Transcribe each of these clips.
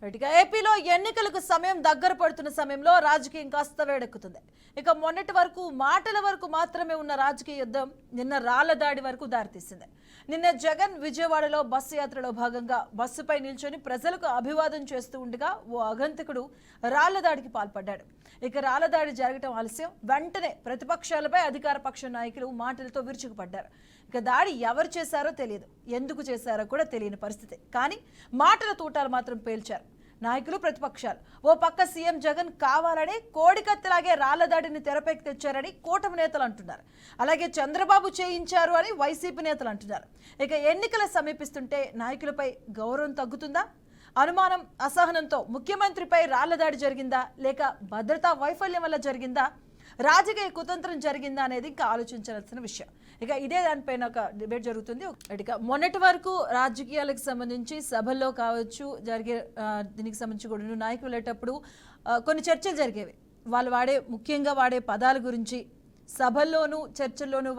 రైట్గా ఏపీలో ఎన్నికలకు సమయం దగ్గర పడుతున్న సమయంలో రాజకీయం కాస్త వేడెక్కుతుంది. ఇక మొన్నటి వరకు మాటల వరకు మాత్రమే ఉన్న రాజకీయ యుద్ధం నిన్న రాళ్ల దాడి వరకు దారితీసింది. నిన్న జగన్ విజయవాడలో బస్సు యాత్రలో భాగంగా బస్సుపై నిల్చొని ప్రజలకు అభివాదం చేస్తూ ఉండగా ఓ అగంతకుడు రాళ్ల దాడికి పాల్పడ్డాడు. ఇక రాళ్ల దాడి జరగటం ఆలస్యం వెంటనే ప్రతిపక్షాలపై అధికార పక్ష నాయకులు మాటలతో విరుచుకుపడ్డారు. ఇక దాడి ఎవరు చేశారో తెలియదు, ఎందుకు చేశారో కూడా తెలియని పరిస్థితి. కానీ మాటల తూటాలు మాత్రం పేల్చారు నాయకులు, ప్రతిపక్షాలు. ఓ పక్క సీఎం జగన్ కావాలనే కోడికత్తిలాగే రాళ్ల దాడిని తెరపైకి తెచ్చారని కూటమి నేతలు అంటున్నారు. అలాగే చంద్రబాబు చేయించారు అని వైసీపీ నేతలు అంటున్నారు. ఇక ఎన్నికలు సమీపిస్తుంటే నాయకులపై గౌరవం తగ్గుతుందా? అనుమానం, అసహనంతో ముఖ్యమంత్రిపై రాళ్ల దాడి జరిగిందా, లేక భద్రతా వైఫల్యం వల్ల జరిగిందా, రాజకీయ కుతంత్రం జరిగిందా అనేది ఇంకా ఆలోచించాల్సిన విషయం. ఇక ఇదే దానిపైన ఒక డిబేట్ జరుగుతుంది. ఇక మొన్నటి వరకు రాజకీయాలకు సంబంధించి సభల్లో కావచ్చు జరిగే దీనికి సంబంధించి కూడా నాయకులు వెళ్ళేటప్పుడు కొన్ని చర్చలు జరిగేవి. వాళ్ళు ముఖ్యంగా వాడే పదాల గురించి, సభల్లోనూ చర్చల్లోనూ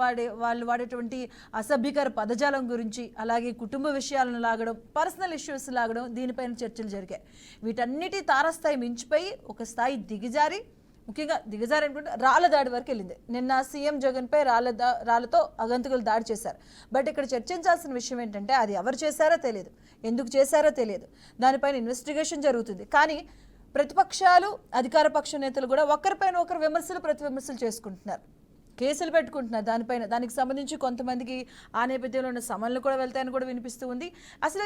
వాళ్ళు వాడేటువంటి అసభ్యకర పదజాలం గురించి, అలాగే కుటుంబ విషయాలను లాగడం, పర్సనల్ ఇష్యూస్ లాగడం, దీనిపైన చర్చలు జరిగాయి. వీటన్నిటి తారస్థాయి మించిపోయి ఒక స్థాయి దిగజారి, ముఖ్యంగా దిగజారనుకుంటే రాళ్ల దాడి వరకు వెళ్ళింది. నిన్న సీఎం జగన్పై రాళ్లతో అగంతకులు దాడి చేశారు. బట్ ఇక్కడ చర్చించాల్సిన విషయం ఏంటంటే అది ఎవరు చేశారో తెలియదు, ఎందుకు చేశారో తెలియదు, దానిపైన ఇన్వెస్టిగేషన్ జరుగుతుంది. కానీ ప్రతిపక్షాలు, అధికార పక్ష నేతలు కూడా ఒకరిపైన ఒకరు విమర్శలు ప్రతి విమర్శలు చేసుకుంటున్నారు, కేసులు పెట్టుకుంటున్నారు దానిపైన. దానికి సంబంధించి కొంతమందికి ఆ నేపథ్యంలో ఉన్న సమన్లు కూడా వెళ్తాయని కూడా వినిపిస్తూ ఉంది. అసలు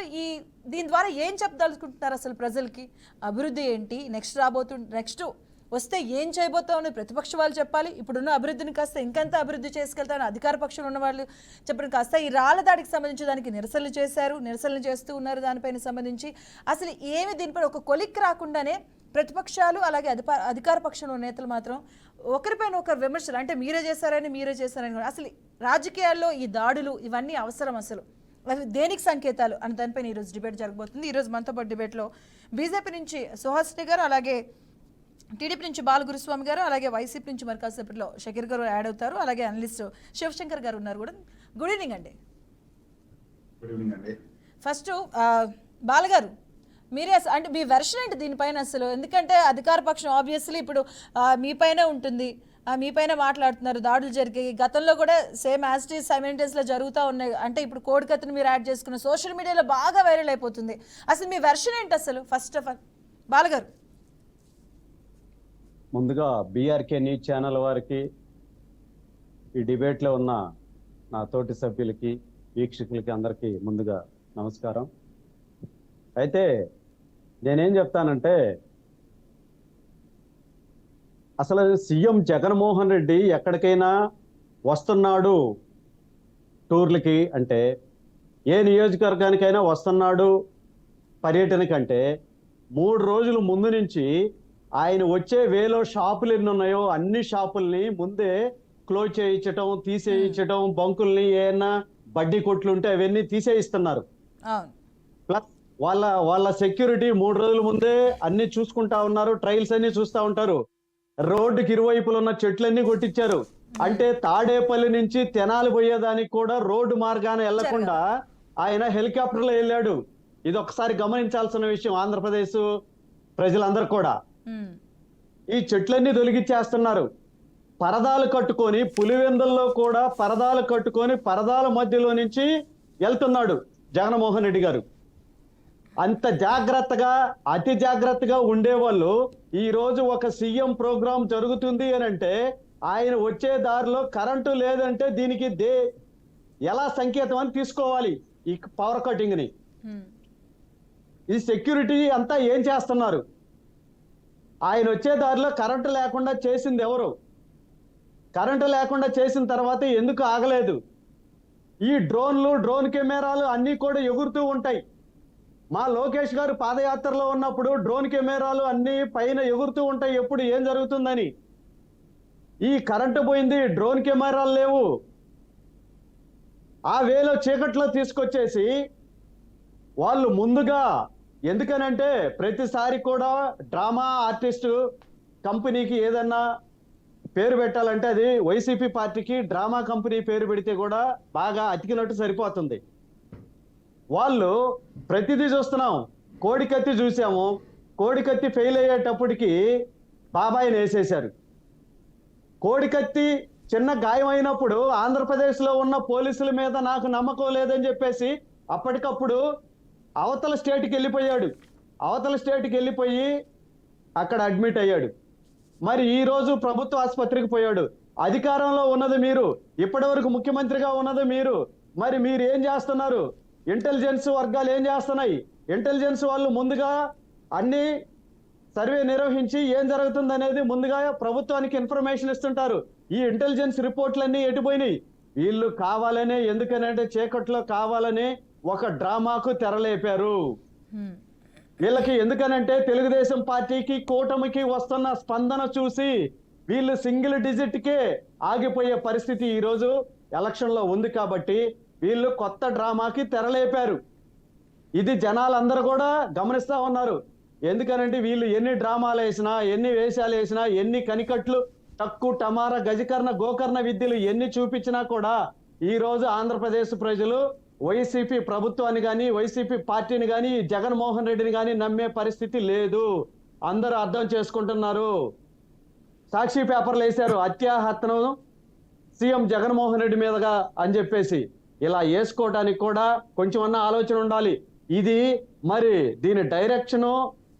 దీని ద్వారా ఏం చెప్పదలుచుకుంటున్నారు? అసలు ప్రజలకి అభివృద్ధి ఏంటి, నెక్స్ట్ వస్తే ఏం చేయబోతామని ప్రతిపక్ష వాళ్ళు చెప్పాలి. ఇప్పుడున్న అభివృద్ధిని కాస్త ఇంకెంత అభివృద్ధి చేసుకెళ్తామని అధికార పక్షంలో ఉన్న వాళ్ళు చెప్పడం, కాస్త ఈ రాళ్ల దాడికి సంబంధించి దానికి నిరసనలు చేస్తూ ఉన్నారు. దానిపైన సంబంధించి అసలు ఏమి దీనిపైన ఒక కొలిక్ రాకుండానే ప్రతిపక్షాలు అలాగే అధికార పక్షంలో నేతలు మాత్రం ఒకరిపైన ఒకరు విమర్శలు, అంటే మీరే చేశారని అసలు రాజకీయాల్లో ఈ దాడులు ఇవన్నీ అవసరం, అసలు అవి దేనికి సంకేతాలు అని దానిపైన ఈరోజు డిబేట్ జరగబోతుంది. ఈరోజు మనతో పాటు డిబేట్లో బీజేపీ నుంచి సుహాసిని గారు, అలాగే టీడీపీ నుంచి బాలగురుస్వామి గారు, అలాగే వైసీపీ నుంచి మరి కాసేపట్లో షకీర్ గారు యాడ్ అవుతారు, అలాగే అనలిస్ట్ శివశంకర్ గారు ఉన్నారు కూడా. గుడ్ ఈవినింగ్ అండి. ఫస్ట్ బాలగారు, మీరే అంటే మీ వెర్షన్ ఏంటి దీనిపైన అసలు? ఎందుకంటే అధికార పక్షం ఆబ్వియస్లీ ఇప్పుడు మీ పైన ఉంటుంది, మీ పైన మాట్లాడుతున్నారు, దాడులు జరిగాయి, గతంలో కూడా సేమ్ సైమల్టేనియస్లో జరుగుతూ ఉన్నాయి. అంటే ఇప్పుడు కోడికత్తిని మీరు యాడ్ చేసుకున్న సోషల్ మీడియాలో బాగా వైరల్ అయిపోతుంది. అసలు మీ వెర్షన్ ఏంటి అసలు? ఫస్ట్ ఆఫ్ ఆల్ బాలగారు. ముందుగా బీఆర్కే న్యూస్ ఛానల్ వారికి, ఈ డిబేట్లో ఉన్న నా తోటి సభ్యులకి, వీక్షకులకి అందరికీ ముందుగా నమస్కారం. అయితే నేనేం చెప్తానంటే, అసలు సీఎం జగన్మోహన్ రెడ్డి ఎక్కడికైనా వస్తున్నాడు టూర్లకి అంటే, ఏ నియోజకవర్గానికైనా వస్తున్నాడు పర్యటనకంటే 3 రోజుల ముందు నుంచి ఆయన వచ్చే వేలో షాపులు ఎన్ని ఉన్నాయో అన్ని షాపుల్ని ముందే క్లోజ్ చేయించటం, తీసేయించటం, బంకుల్ని ఏమైనా బడ్డీ కొట్లు ఉంటే అవన్నీ తీసేయిస్తున్నారు. ప్లస్ వాళ్ళ సెక్యూరిటీ 3 రోజుల ముందే అన్ని చూసుకుంటా ఉన్నారు, ట్రయల్స్ అన్ని చూస్తూ ఉంటారు. రోడ్డుకి ఇరువైపులు ఉన్న చెట్లన్నీ కొట్టించారు. అంటే తాడేపల్లి నుంచి తెనాలి పోయేదానికి కూడా రోడ్డు మార్గాన వెళ్లకుండా ఆయన హెలికాప్టర్లో వెళ్ళాడు. ఇది ఒకసారి గమనించాల్సిన విషయం ఆంధ్రప్రదేశ్ ప్రజలందరూ కూడా. ఈ చెట్లన్నీ తొలగించేస్తున్నారు. పరదాలు కట్టుకొని, పులివెందుల్లో కూడా పరదాలు కట్టుకొని పరదాల మధ్యలో నుంచి వెళ్తున్నాడు జగన్మోహన్ రెడ్డి గారు. అంత జాగ్రత్తగా, అతి జాగ్రత్తగా ఉండేవాళ్ళు ఈ రోజు ఒక సీఎం ప్రోగ్రాం జరుగుతుంది అని అంటే ఆయన వచ్చే దారిలో కరెంటు లేదంటే దీనికి ఎలా సంకేతం అని తీసుకోవాలి ఈ పవర్ కటింగ్ ని. ఈ సెక్యూరిటీ అంతా ఏం చేస్తున్నారు? ఆయన వచ్చే దారిలో కరెంటు లేకుండా చేసింది ఎవరు? కరెంటు లేకుండా చేసిన తర్వాత ఎందుకు ఆగలేదు? ఈ డ్రోన్ కెమెరాలు అన్నీ కూడా ఎగురుతూ ఉంటాయి. మా లోకేష్ గారు పాదయాత్రలో ఉన్నప్పుడు డ్రోన్ కెమెరాలు అన్నీ పైన ఎగురుతూ ఉంటాయి, ఎప్పుడు ఏం జరుగుతుందని. ఈ కరెంటు పోయింది, డ్రోన్ కెమెరాలు లేవు. ఆ వేలో చీకట్లో తీసుకొచ్చేసి వాళ్ళు ముందుగా, ఎందుకనంటే ప్రతిసారి కూడా డ్రామా ఆర్టిస్టు కంపెనీకి ఏదన్నా పేరు పెట్టాలంటే అది వైసీపీ పార్టీకి డ్రామా కంపెనీ పేరు పెడితే కూడా బాగా అతికినట్టు సరిపోతుంది. వాళ్ళు ప్రతిదీ చూస్తున్నాం. కోడికత్తి చూసాము. కోడికత్తి ఫెయిల్ అయ్యేటప్పటికి బాబాయిని వేసేశారు. కోడికత్తి చిన్న గాయం అయినప్పుడు ఆంధ్రప్రదేశ్లో ఉన్న పోలీసుల మీద నాకు నమ్మకం లేదని చెప్పేసి అప్పటికప్పుడు అవతల స్టేట్కి వెళ్ళిపోయాడు. అవతల స్టేట్కి వెళ్ళిపోయి అక్కడ అడ్మిట్ అయ్యాడు. మరి ఈ రోజు ప్రభుత్వ ఆసుపత్రికి పోయాడు. అధికారంలో ఉన్నది మీరు, ఇప్పటి వరకు ముఖ్యమంత్రిగా ఉన్నది మీరు. మరి మీరు ఏం చేస్తున్నారు? ఇంటెలిజెన్స్ వర్గాలు ఏం చేస్తున్నాయి? ఇంటెలిజెన్స్ వాళ్ళు ముందుగా అన్ని సర్వే నిర్వహించి ఏం జరుగుతుంది అనేది ముందుగా ప్రభుత్వానికి ఇన్ఫర్మేషన్ ఇస్తుంటారు. ఈ ఇంటెలిజెన్స్ రిపోర్ట్లన్నీ ఎటుపోయినాయి? వీళ్ళు కావాలనే, ఎందుకనంటే చీకట్లో కావాలని ఒక డ్రామాకు తెరలేపారు. వీళ్ళకి ఎందుకనంటే తెలుగుదేశం పార్టీకి కూటమికి వస్తున్న స్పందన చూసి వీళ్ళు సింగిల్ డిజిట్ కే ఆగిపోయే పరిస్థితి ఈ రోజు ఎలక్షన్ లో ఉంది. కాబట్టి వీళ్ళు కొత్త డ్రామాకి తెరలేపారు. ఇది జనాలందరూ కూడా గమనిస్తా ఉన్నారు. ఎందుకనంటే వీళ్ళు ఎన్ని డ్రామాలు వేసినా, ఎన్ని వేషాలు వేసినా, ఎన్ని కనికట్లు, టక్కు టమార గజకర్ణ గోకర్ణ విద్యలు ఎన్ని చూపించినా కూడా ఈ రోజు ఆంధ్రప్రదేశ్ ప్రజలు వైసీపీ ప్రభుత్వాన్ని కానీ, వైసీపీ పార్టీని కానీ, జగన్మోహన్ రెడ్డిని కానీ నమ్మే పరిస్థితి లేదు. అందరూ అర్థం చేసుకుంటున్నారు. సాక్షి పేపర్లు వేశారు హత్యాహత్నం సీఎం జగన్మోహన్ రెడ్డి మీదగా అని చెప్పేసి. ఇలా వేసుకోవడానికి కూడా కొంచెమన్నా ఆలోచన ఉండాలి. ఇది మరి దీని డైరెక్షను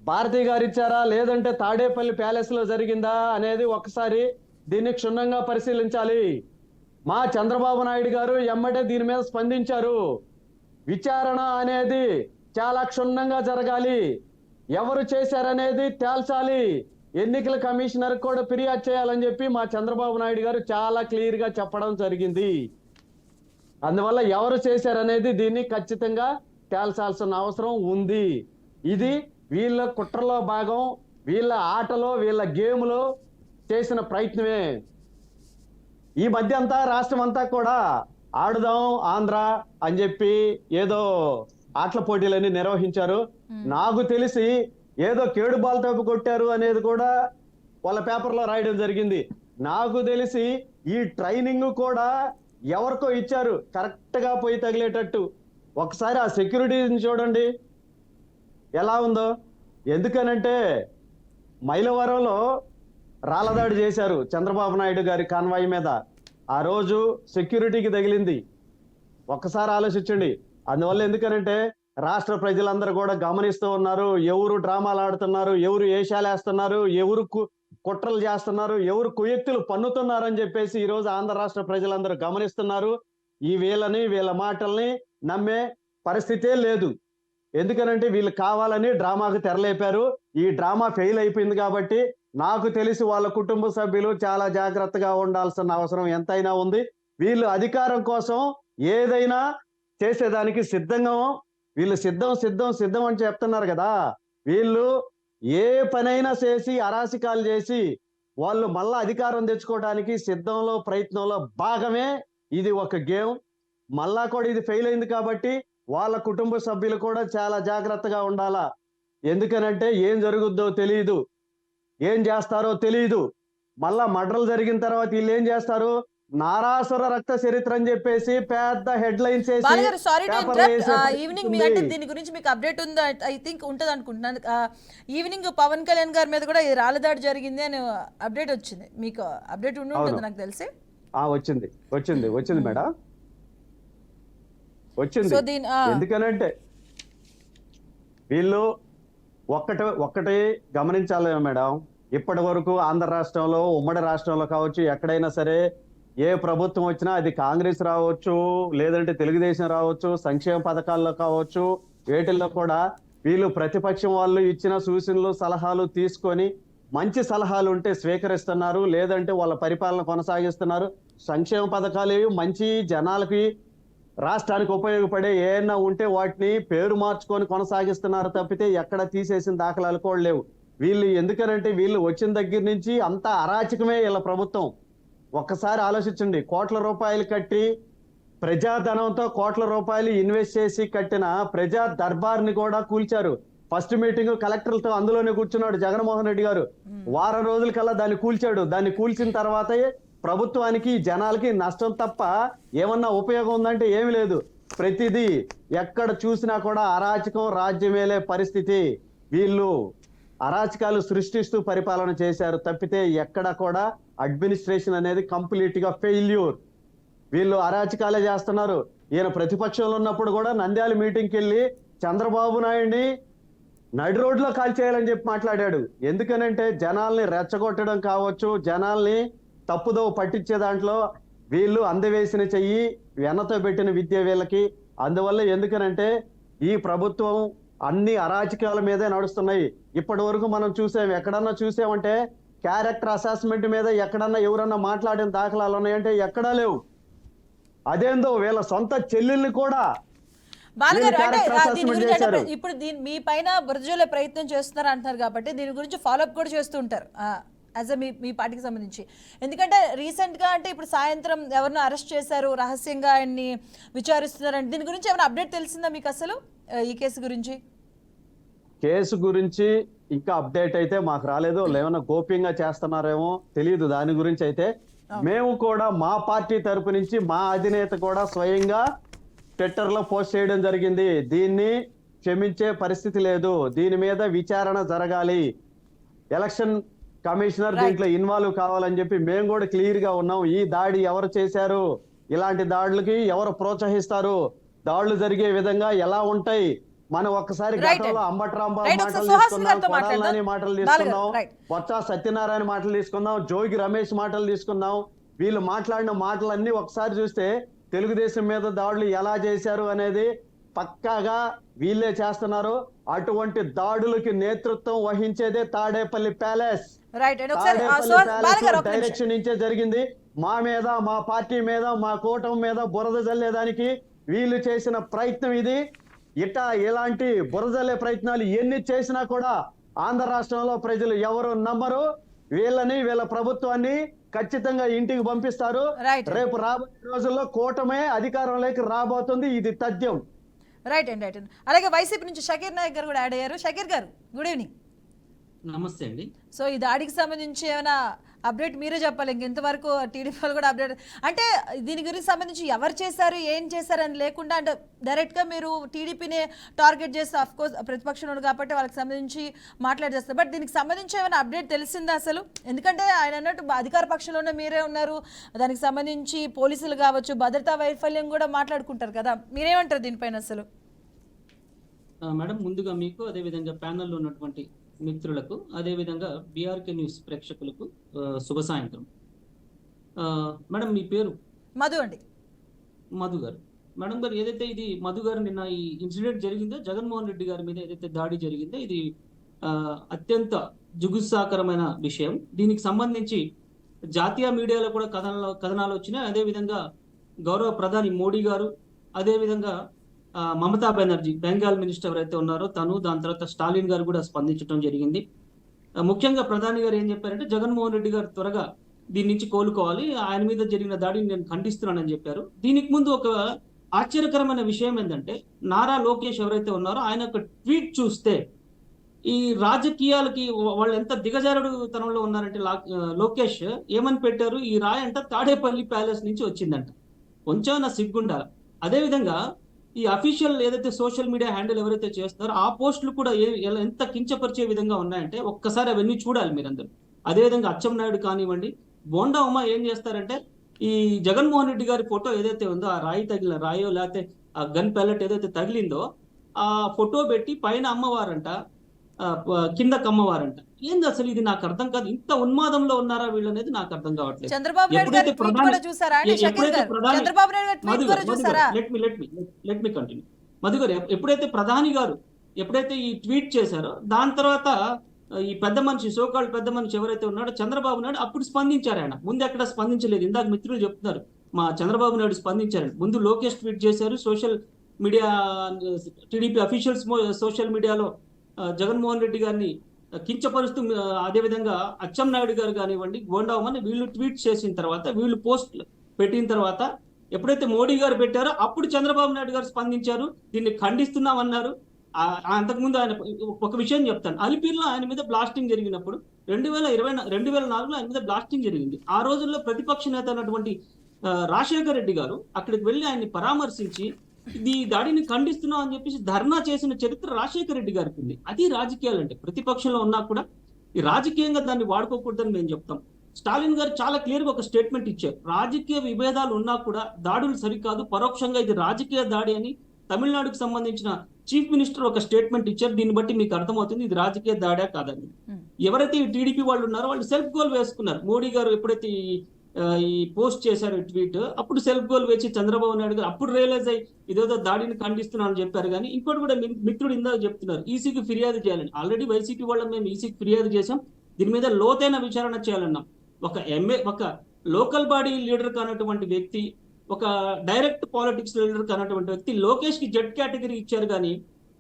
భారతి గారు ఇచ్చారా, లేదంటే తాడేపల్లి ప్యాలెస్ లో జరిగిందా అనేది ఒకసారి దీన్ని క్షుణ్ణంగా పరిశీలించాలి. మా చంద్రబాబు నాయుడు గారు ఎమ్మటే దీని మీద స్పందించారు. విచారణ అనేది చాలా క్షుణ్ణంగా జరగాలి. ఎవరు చేశారనేది తేల్చాలి. ఎన్నికల కమిషనర్ కూడా ఫిర్యాదు చేయాలని చెప్పి మా చంద్రబాబు నాయుడు గారు చాలా క్లియర్ గా చెప్పడం జరిగింది. అందువల్ల ఎవరు చేశారనేది దీన్ని ఖచ్చితంగా తేల్చాల్సిన అవసరం ఉంది. ఇది వీళ్ళ కుట్రలో భాగం, వీళ్ళ ఆటలో, వీళ్ళ గేమ్లో చేసిన ప్రయత్నమే. ఈ మధ్య అంతా రాష్ట్రం అంతా కూడా ఆడుదాం ఆంధ్ర అని చెప్పి ఏదో ఆటల పోటీలన్నీ నిర్వహించారు. నాకు తెలిసి ఏదో కేడు బాల్ తప్పు కొట్టారు అనేది కూడా వాళ్ళ పేపర్లో రాయడం జరిగింది. నాకు తెలిసి ఈ ట్రైనింగ్ కూడా ఎవరికో ఇచ్చారు కరెక్ట్ గా పోయి తగిలేటట్టు. ఒకసారి ఆ సెక్యూరిటీని చూడండి ఎలా ఉందో. ఎందుకనంటే మైలవరంలో రాళ్ళదాడి చేశారు చంద్రబాబు నాయుడు గారి కాన్వాయ్ మీద. ఆ రోజు సెక్యూరిటీకి తగిలింది. ఒక్కసారి ఆలోచించండి. అందువల్ల ఎందుకనంటే రాష్ట్ర ప్రజలందరూ కూడా గమనిస్తూ ఉన్నారు. ఎవరు డ్రామాలు ఆడుతున్నారు, ఎవరు ఏషాలు వేస్తున్నారు, ఎవరు కుట్రలు చేస్తున్నారు, ఎవరు కుయుక్తులు పన్నుతున్నారు అని చెప్పేసి ఈ రోజు ఆంధ్ర రాష్ట్ర ప్రజలందరూ గమనిస్తున్నారు. ఈ వీళ్ళ మాటల్ని నమ్మే పరిస్థితే లేదు. ఎందుకనంటే వీళ్ళు కావాలని డ్రామాకు తెరలేపారు. ఈ డ్రామా ఫెయిల్ అయిపోయింది కాబట్టి నాకు తెలిసి వాళ్ళ కుటుంబ సభ్యులు చాలా జాగ్రత్తగా ఉండాల్సిన అవసరం ఎంతైనా ఉంది. వీళ్ళు అధికారం కోసం ఏదైనా చేసేదానికి సిద్ధంగా, వీళ్ళు సిద్ధం అని చెప్తున్నారు కదా. వీళ్ళు ఏ పనైనా చేసి అరాచకాలు చేసి వాళ్ళు మళ్ళా అధికారం తెచ్చుకోవడానికి సిద్ధంలో, ప్రయత్నంలో భాగమే. ఇది ఒక గేమ్. మళ్ళా కూడా ఇది ఫెయిల్ అయింది కాబట్టి వాళ్ళ కుటుంబ సభ్యులు కూడా చాలా జాగ్రత్తగా ఉండాలా. ఎందుకనంటే ఏం జరుగుద్దో తెలియదు, ఏం చేస్తారో తెలియదు. మళ్ళా మర్డర్లు జరిగిన తర్వాత వీళ్ళు ఏం చేస్తారు? నారాసుర రక్త చరిత్ర అని చెప్పేసి పెద్ద హెడ్ లైన్స్ ఈవినింగ్ మీ అంటే దీని గురించి మీకు అప్డేట్ ఉందా? ఐ థింక్ ఉంటుంది అనుకుంటున్నాను. ఈవినింగ్ పవన్ కళ్యాణ్ గారి మీద కూడా రాళ్ళదాడి జరిగింది అని అప్డేట్ వచ్చింది. మీకు అప్డేట్ ఉండి ఉంటుంది నాకు తెలిసి. వచ్చింది మేడం, వచ్చింది. ఎందుకనంటే వీళ్ళు ఒక్కటే గమనించాలి మేడం. ఇప్పటి వరకు ఆంధ్ర రాష్ట్రంలో, ఉమ్మడి రాష్ట్రంలో కావచ్చు, ఎక్కడైనా సరే ఏ ప్రభుత్వం వచ్చినా అది కాంగ్రెస్ రావచ్చు, లేదంటే తెలుగుదేశం రావచ్చు, సంక్షేమ పథకాల్లో కావచ్చు, వేటిల్లో కూడా వీళ్ళు ప్రతిపక్షం వాళ్ళు ఇచ్చిన సూచనలు, సలహాలు తీసుకొని మంచి సలహాలు ఉంటే స్వీకరిస్తున్నారు, లేదంటే వాళ్ళ పరిపాలన కొనసాగిస్తున్నారు. సంక్షేమ పథకాలు మంచి జనాలకి, రాష్ట్రానికి ఉపయోగపడే ఏమైనా ఉంటే వాటిని పేరు మార్చుకొని కొనసాగిస్తున్నారు తప్పితే ఎక్కడ తీసేసిన దాఖలాలు కూడా లేవు. వీళ్ళు ఎందుకనంటే వీళ్ళు వచ్చిన దగ్గర నుంచి అంతా అరాచకమే వీళ్ళ ప్రభుత్వం. ఒక్కసారి ఆలోచించండి. కోట్ల రూపాయలు కట్టి, ప్రజాధనంతో కోట్ల రూపాయలు ఇన్వెస్ట్ చేసి కట్టిన ప్రజా దర్బార్ని కూడా కూల్చారు. ఫస్ట్ మీటింగ్ కలెక్టర్లతో అందులోనే కూర్చున్నాడు జగన్మోహన్ రెడ్డి గారు. వారం రోజుల కల్లా దాన్ని కూల్చాడు. దాన్ని కూల్చిన తర్వాతే ప్రభుత్వానికి, జనాలకి నష్టం తప్ప ఏమన్నా ఉపయోగం ఉందంటే ఏమి లేదు. ప్రతిదీ ఎక్కడ చూసినా కూడా అరాచకం రాజ్యమేలే పరిస్థితి. వీళ్ళు అరాచకాలు సృష్టిస్తూ పరిపాలన చేశారు తప్పితే ఎక్కడ కూడా అడ్మినిస్ట్రేషన్ అనేది కంప్లీట్ గా ఫెయిల్యూర్. వీళ్ళు అరాచకాలే చేస్తున్నారు. ఈయన ప్రతిపక్షంలో ఉన్నప్పుడు కూడా నంద్యాల మీటింగ్కి వెళ్ళి చంద్రబాబు నాయుడిని నడి రోడ్లో కాల్చేయాలని చెప్పి మాట్లాడాడు. ఎందుకనంటే జనాల్ని రెచ్చగొట్టడం కావచ్చు, జనాల్ని తప్పుదో పట్టించే దాంట్లో వీళ్ళు అందవేసిన చెయ్యి, వెనతో పెట్టిన విద్య వీళ్ళకి. అందువల్ల ఎందుకనంటే ఈ ప్రభుత్వం అన్ని అరాచకాల మీదే నడుస్తున్నాయి. ఇప్పటి వరకు మనం చూసాం, ఎక్కడన్నా చూసామంటే క్యారెక్టర్ అసెస్మెంట్ మీద ఎక్కడన్నా ఎవరన్నా మాట్లాడిన దాఖలాలు ఉన్నాయంటే ఎక్కడా లేవు. అదేందో వీళ్ళ సొంత చెల్లెల్ని కూడా బాలగారు అంటే దీని గురించి అంటే ఇప్పుడు మీ పైన బురజలే ప్రయత్నం చేస్తున్నారు అంటున్నారు కాబట్టి దీని గురించి ఫాలోఅప్ కూడా చేస్తూ ఉంటారు యాజ్ మీ పార్టీకి సంబంధించి. ఎందుకంటే రీసెంట్గా అంటే ఇప్పుడు సాయంత్రం ఎవరినో అరెస్ట్ చేశారు, రహస్యంగా ఆయన్ని విచారిస్తున్నారంటే దీని గురించి ఏమైనా అప్డేట్ తెలిసిందా మీకు అసలు ఈ కేసు గురించి? కేసు గురించి ఇంకా అప్డేట్ అయితే మాకు రాలేదు. ఏమైనా గోప్యంగా చేస్తున్నారేమో తెలియదు. దాని గురించి అయితే మేము కూడా మా పార్టీ తరపు నుంచి మా అధినేత కూడా స్వయంగా ట్విట్టర్ లో పోస్ట్ చేయడం జరిగింది. దీన్ని క్షమించే పరిస్థితి లేదు, దీని మీద విచారణ జరగాలి, ఎలక్షన్ కమిషనర్ దీంట్లో ఇన్వాల్వ్ కావాలని చెప్పి మేము కూడా క్లియర్ గా ఉన్నాం. ఈ దాడి ఎవరు చేశారు, ఇలాంటి దాడులకి ఎవరు ప్రోత్సహిస్తారు, దాడులు జరిగే విధంగా ఎలా ఉంటాయి, మనం ఒక్కసారి గతంలో అంబట్రాంబాబు మాటలు తీసుకున్నాం, కొడాలని మాటలు తీసుకున్నాం, బొత్స సత్యనారాయణ మాటలు తీసుకున్నాం, జోగి రమేష్ మాటలు తీసుకున్నాం. వీళ్ళు మాట్లాడిన మాటలన్నీ ఒకసారి చూస్తే తెలుగుదేశం మీద దాడులు ఎలా చేశారు అనేది పక్కాగా వీళ్ళే చేస్తున్నారు. అటువంటి దాడులకి నేతృత్వం వహించేదే తాడేపల్లి ప్యాలెస్. డైరెక్షన్ నుంచే జరిగింది. మా మీద, మా పార్టీ మీద, మా కూటమి మీద బురద జల్లేదానికి వీళ్ళు చేసిన ప్రయత్నం ఇది. ఇలాంటి బురదలే ప్రయత్నాలు ఎన్ని చేసినా కూడా ఆంధ్ర రాష్ట్రంలో ప్రజలు ఎవరు నమ్మరు. వీళ్ళ ప్రభుత్వాన్ని ఖచ్చితంగా ఇంటికి పంపిస్తారు. రేపు రాబోయే రోజుల్లో కూటమే అధికారంలోకి రాబోతుంది. ఇది తథ్యం. రైట్ అండి, రైట్ అండి. అలాగే వైసీపీ నుంచి షకీర్ నాయక్ గారు కూడా యాడ్ అయ్యారు. షకీర్ గారు, గుడ్ ఈవినింగ్. నమస్తే అండి. సో ఈ దాడికి సంబంధించి ఏమైనా అప్డేట్ మీరే చెప్పాలి. ఇంతవరకు టీడీపీ వాళ్ళు కూడా అప్డేట్ అంటే దీని గురించి సంబంధించి ఎవరు చేశారు, ఏం చేశారు అని లేకుండా అంటే డైరెక్ట్గా మీరు టీడీపీని టార్గెట్ చేస్తే అఫ్కోర్స్ ప్రతిపక్షం కాబట్టి వాళ్ళకి సంబంధించి మాట్లాడేస్తారు. బట్ దీనికి సంబంధించి ఏమైనా అప్డేట్ తెలిసిందా అసలు? ఎందుకంటే ఆయన అన్నట్టు అధికార పక్షంలోనే మీరే ఉన్నారు, దానికి సంబంధించి పోలీసులు కావచ్చు, భద్రతా వైఫల్యం కూడా మాట్లాడుకుంటారు కదా, మీరేమంటారు దీనిపైన అసలు? మేడం, ముందుగా మీకు అదేవిధంగా ప్యానెల్లో ఉన్నటువంటి మిత్రులకు, అదేవిధంగా బీఆర్కే న్యూస్ ప్రేక్షకులకు శుభ సాయంత్రం. మేడం, మీ పేరు? మధు అండి. మధు గారు. మేడం గారు, ఏదైతే ఇది మధు గారు నిన్న ఈ ఇన్సిడెంట్ జరిగిందో, జగన్మోహన్ రెడ్డి గారి మీద ఏదైతే దాడి జరిగిందో, ఇది అత్యంత జుగుత్సాకరమైన విషయం. దీనికి సంబంధించి జాతీయ మీడియాలో కూడా కథనాలు వచ్చినాయి. అదేవిధంగా గౌరవ ప్రధాని మోడీ గారు, అదేవిధంగా మమతా బెనర్జీ బెంగాల్ మినిస్టర్ ఎవరైతే ఉన్నారో తను, దాని తర్వాత స్టాలిన్ గారు కూడా స్పందించడం జరిగింది. ముఖ్యంగా ప్రధాని గారు ఏం చెప్పారంటే జగన్మోహన్ రెడ్డి గారు త్వరగా దీని నుంచి కోలుకోవాలి, ఆయన మీద జరిగిన దాడిని నేను ఖండిస్తున్నానని చెప్పారు. దీనికి ముందు ఒక ఆశ్చర్యకరమైన విషయం ఏంటంటే, నారా లోకేష్ ఎవరైతే ఉన్నారో ఆయన ఒక ట్వీట్ చూస్తే ఈ రాజకీయాలకి వాళ్ళు ఎంత దిగజారుడు తనంలో ఉన్నారంటే లోకేష్ ఏమని పెట్టారు, ఈ రాయి అంట తాడేపల్లి ప్యాలెస్ నుంచి వచ్చిందంట. కొంచెం నా సిగ్గుండాల. అదేవిధంగా ఈ అఫీషియల్ ఏదైతే సోషల్ మీడియా హ్యాండిల్ ఎవరైతే చేస్తున్నారో ఆ పోస్టులు కూడా ఎంత కించపరిచే విధంగా ఉన్నాయంటే ఒక్కసారి అవన్నీ చూడాలి మీరందరూ. అదేవిధంగా అచ్చెన్నాయుడు కానివ్వండి, బోండా ఉమ ఏం చేస్తారంటే ఈ జగన్మోహన్ రెడ్డి గారి ఫోటో ఏదైతే ఉందో, ఆ రాయి తగిలిన రాయో లేకపోతే ఆ గన్ ప్యాలెట్ ఏదైతే తగిలిందో ఆ ఫోటో పెట్టి పైన అమ్మవారంట, కిందకు అమ్మవారంట. ఏంది అసలు ఇది నాకు అర్థం కాదు. ఇంత ఉన్మాదంలో ఉన్నారా వీళ్ళు అనేది నాకు అర్థం కావట్లేదు. Let me continue. మధు గారు, ఎప్పుడైతే ప్రధాని గారు ఈ ట్వీట్ చేశారో దాని తర్వాత ఈ పెద్ద మనిషి, సోకాల్డ్ పెద్ద మనిషి ఎవరైతే ఉన్నాడో చంద్రబాబు నాయుడు అప్పుడు స్పందించారు. ఆయన ముందు ఎక్కడ స్పందించలేదు. ఇందాక మిత్రులు చెప్తున్నారు మా చంద్రబాబు నాయుడు స్పందించారు. ముందు లోకేష్ ట్వీట్ చేశారు, social media TDP officials social మీడియాలో జగన్మోహన్ రెడ్డి గారిని కించపరుస్తూ, అదేవిధంగా అచ్చెన్నాయుడు గారు కానివ్వండి, గోండామని వీళ్ళు ట్వీట్ చేసిన తర్వాత, వీళ్ళు పోస్ట్ పెట్టిన తర్వాత ఎప్పుడైతే మోడీ గారు పెట్టారో అప్పుడు చంద్రబాబు నాయుడు గారు స్పందించారు, దీన్ని ఖండిస్తున్నామన్నారు. అంతకుముందు ఆయన ఒక విషయం చెప్తాను. అలిపిరిలో ఆయన మీద బ్లాస్టింగ్ జరిగినప్పుడు 2024లో ఆయన మీద బ్లాస్టింగ్ జరిగింది. ఆ రోజుల్లో ప్రతిపక్ష నేత అయినటువంటి రాజశేఖర రెడ్డి గారు అక్కడికి వెళ్ళి ఆయన్ని పరామర్శించి ఇది దాడిని ఖండిస్తున్నాం అని చెప్పేసి ధర్నా చేసిన చరిత్ర రాజశేఖర రెడ్డి గారికి ఉంది. అది రాజకీయాలు అంటే. ప్రతిపక్షంలో ఉన్నా కూడా ఈ రాజకీయంగా దాన్ని వాడుకోకూడదని మేము చెప్తాం. స్టాలిన్ గారు చాలా క్లియర్ గా ఒక స్టేట్మెంట్ ఇచ్చారు. రాజకీయ విభేదాలు ఉన్నా కూడా దాడులు సరికాదు, పరోక్షంగా ఇది రాజకీయ దాడి అని తమిళనాడుకు సంబంధించిన చీఫ్ మినిస్టర్ ఒక స్టేట్మెంట్ ఇచ్చారు. దీన్ని బట్టి మీకు అర్థమవుతుంది ఇది రాజకీయ దాడా కాదని. ఎవరైతే ఈ టీడీపీ వాళ్ళు ఉన్నారో వాళ్ళు సెల్ఫ్ గోల్ వేసుకున్నారు. మోడీ గారు ఎప్పుడైతే ఈ పోస్ట్ చేశారు ట్వీట్, అప్పుడు సెల్ఫ్ గోల్ వేసి చంద్రబాబు నాయుడు గారు అప్పుడు రియలైజ్ అయ్యి ఇదేదో దాడిని ఖండిస్తున్నానని చెప్పారు. కానీ ఇంకోటి కూడా మిత్రుడు ఇందాక చెప్తున్నారు, ఈసీకి ఫిర్యాదు చేయాలని. ఆల్రెడీ వైసీపీ వాళ్ళ మేము ఈసీకి ఫిర్యాదు చేశాం. దీని మీద లోతైన విచారణ చేయాలన్నాం. ఒక లోకల్ బాడీ లీడర్ కానటువంటి వ్యక్తి, ఒక డైరెక్ట్ పాలిటిక్స్ లీడర్ కానటువంటి వ్యక్తి లోకేష్ కి జెడ్ కేటగిరీ ఇచ్చారు, కానీ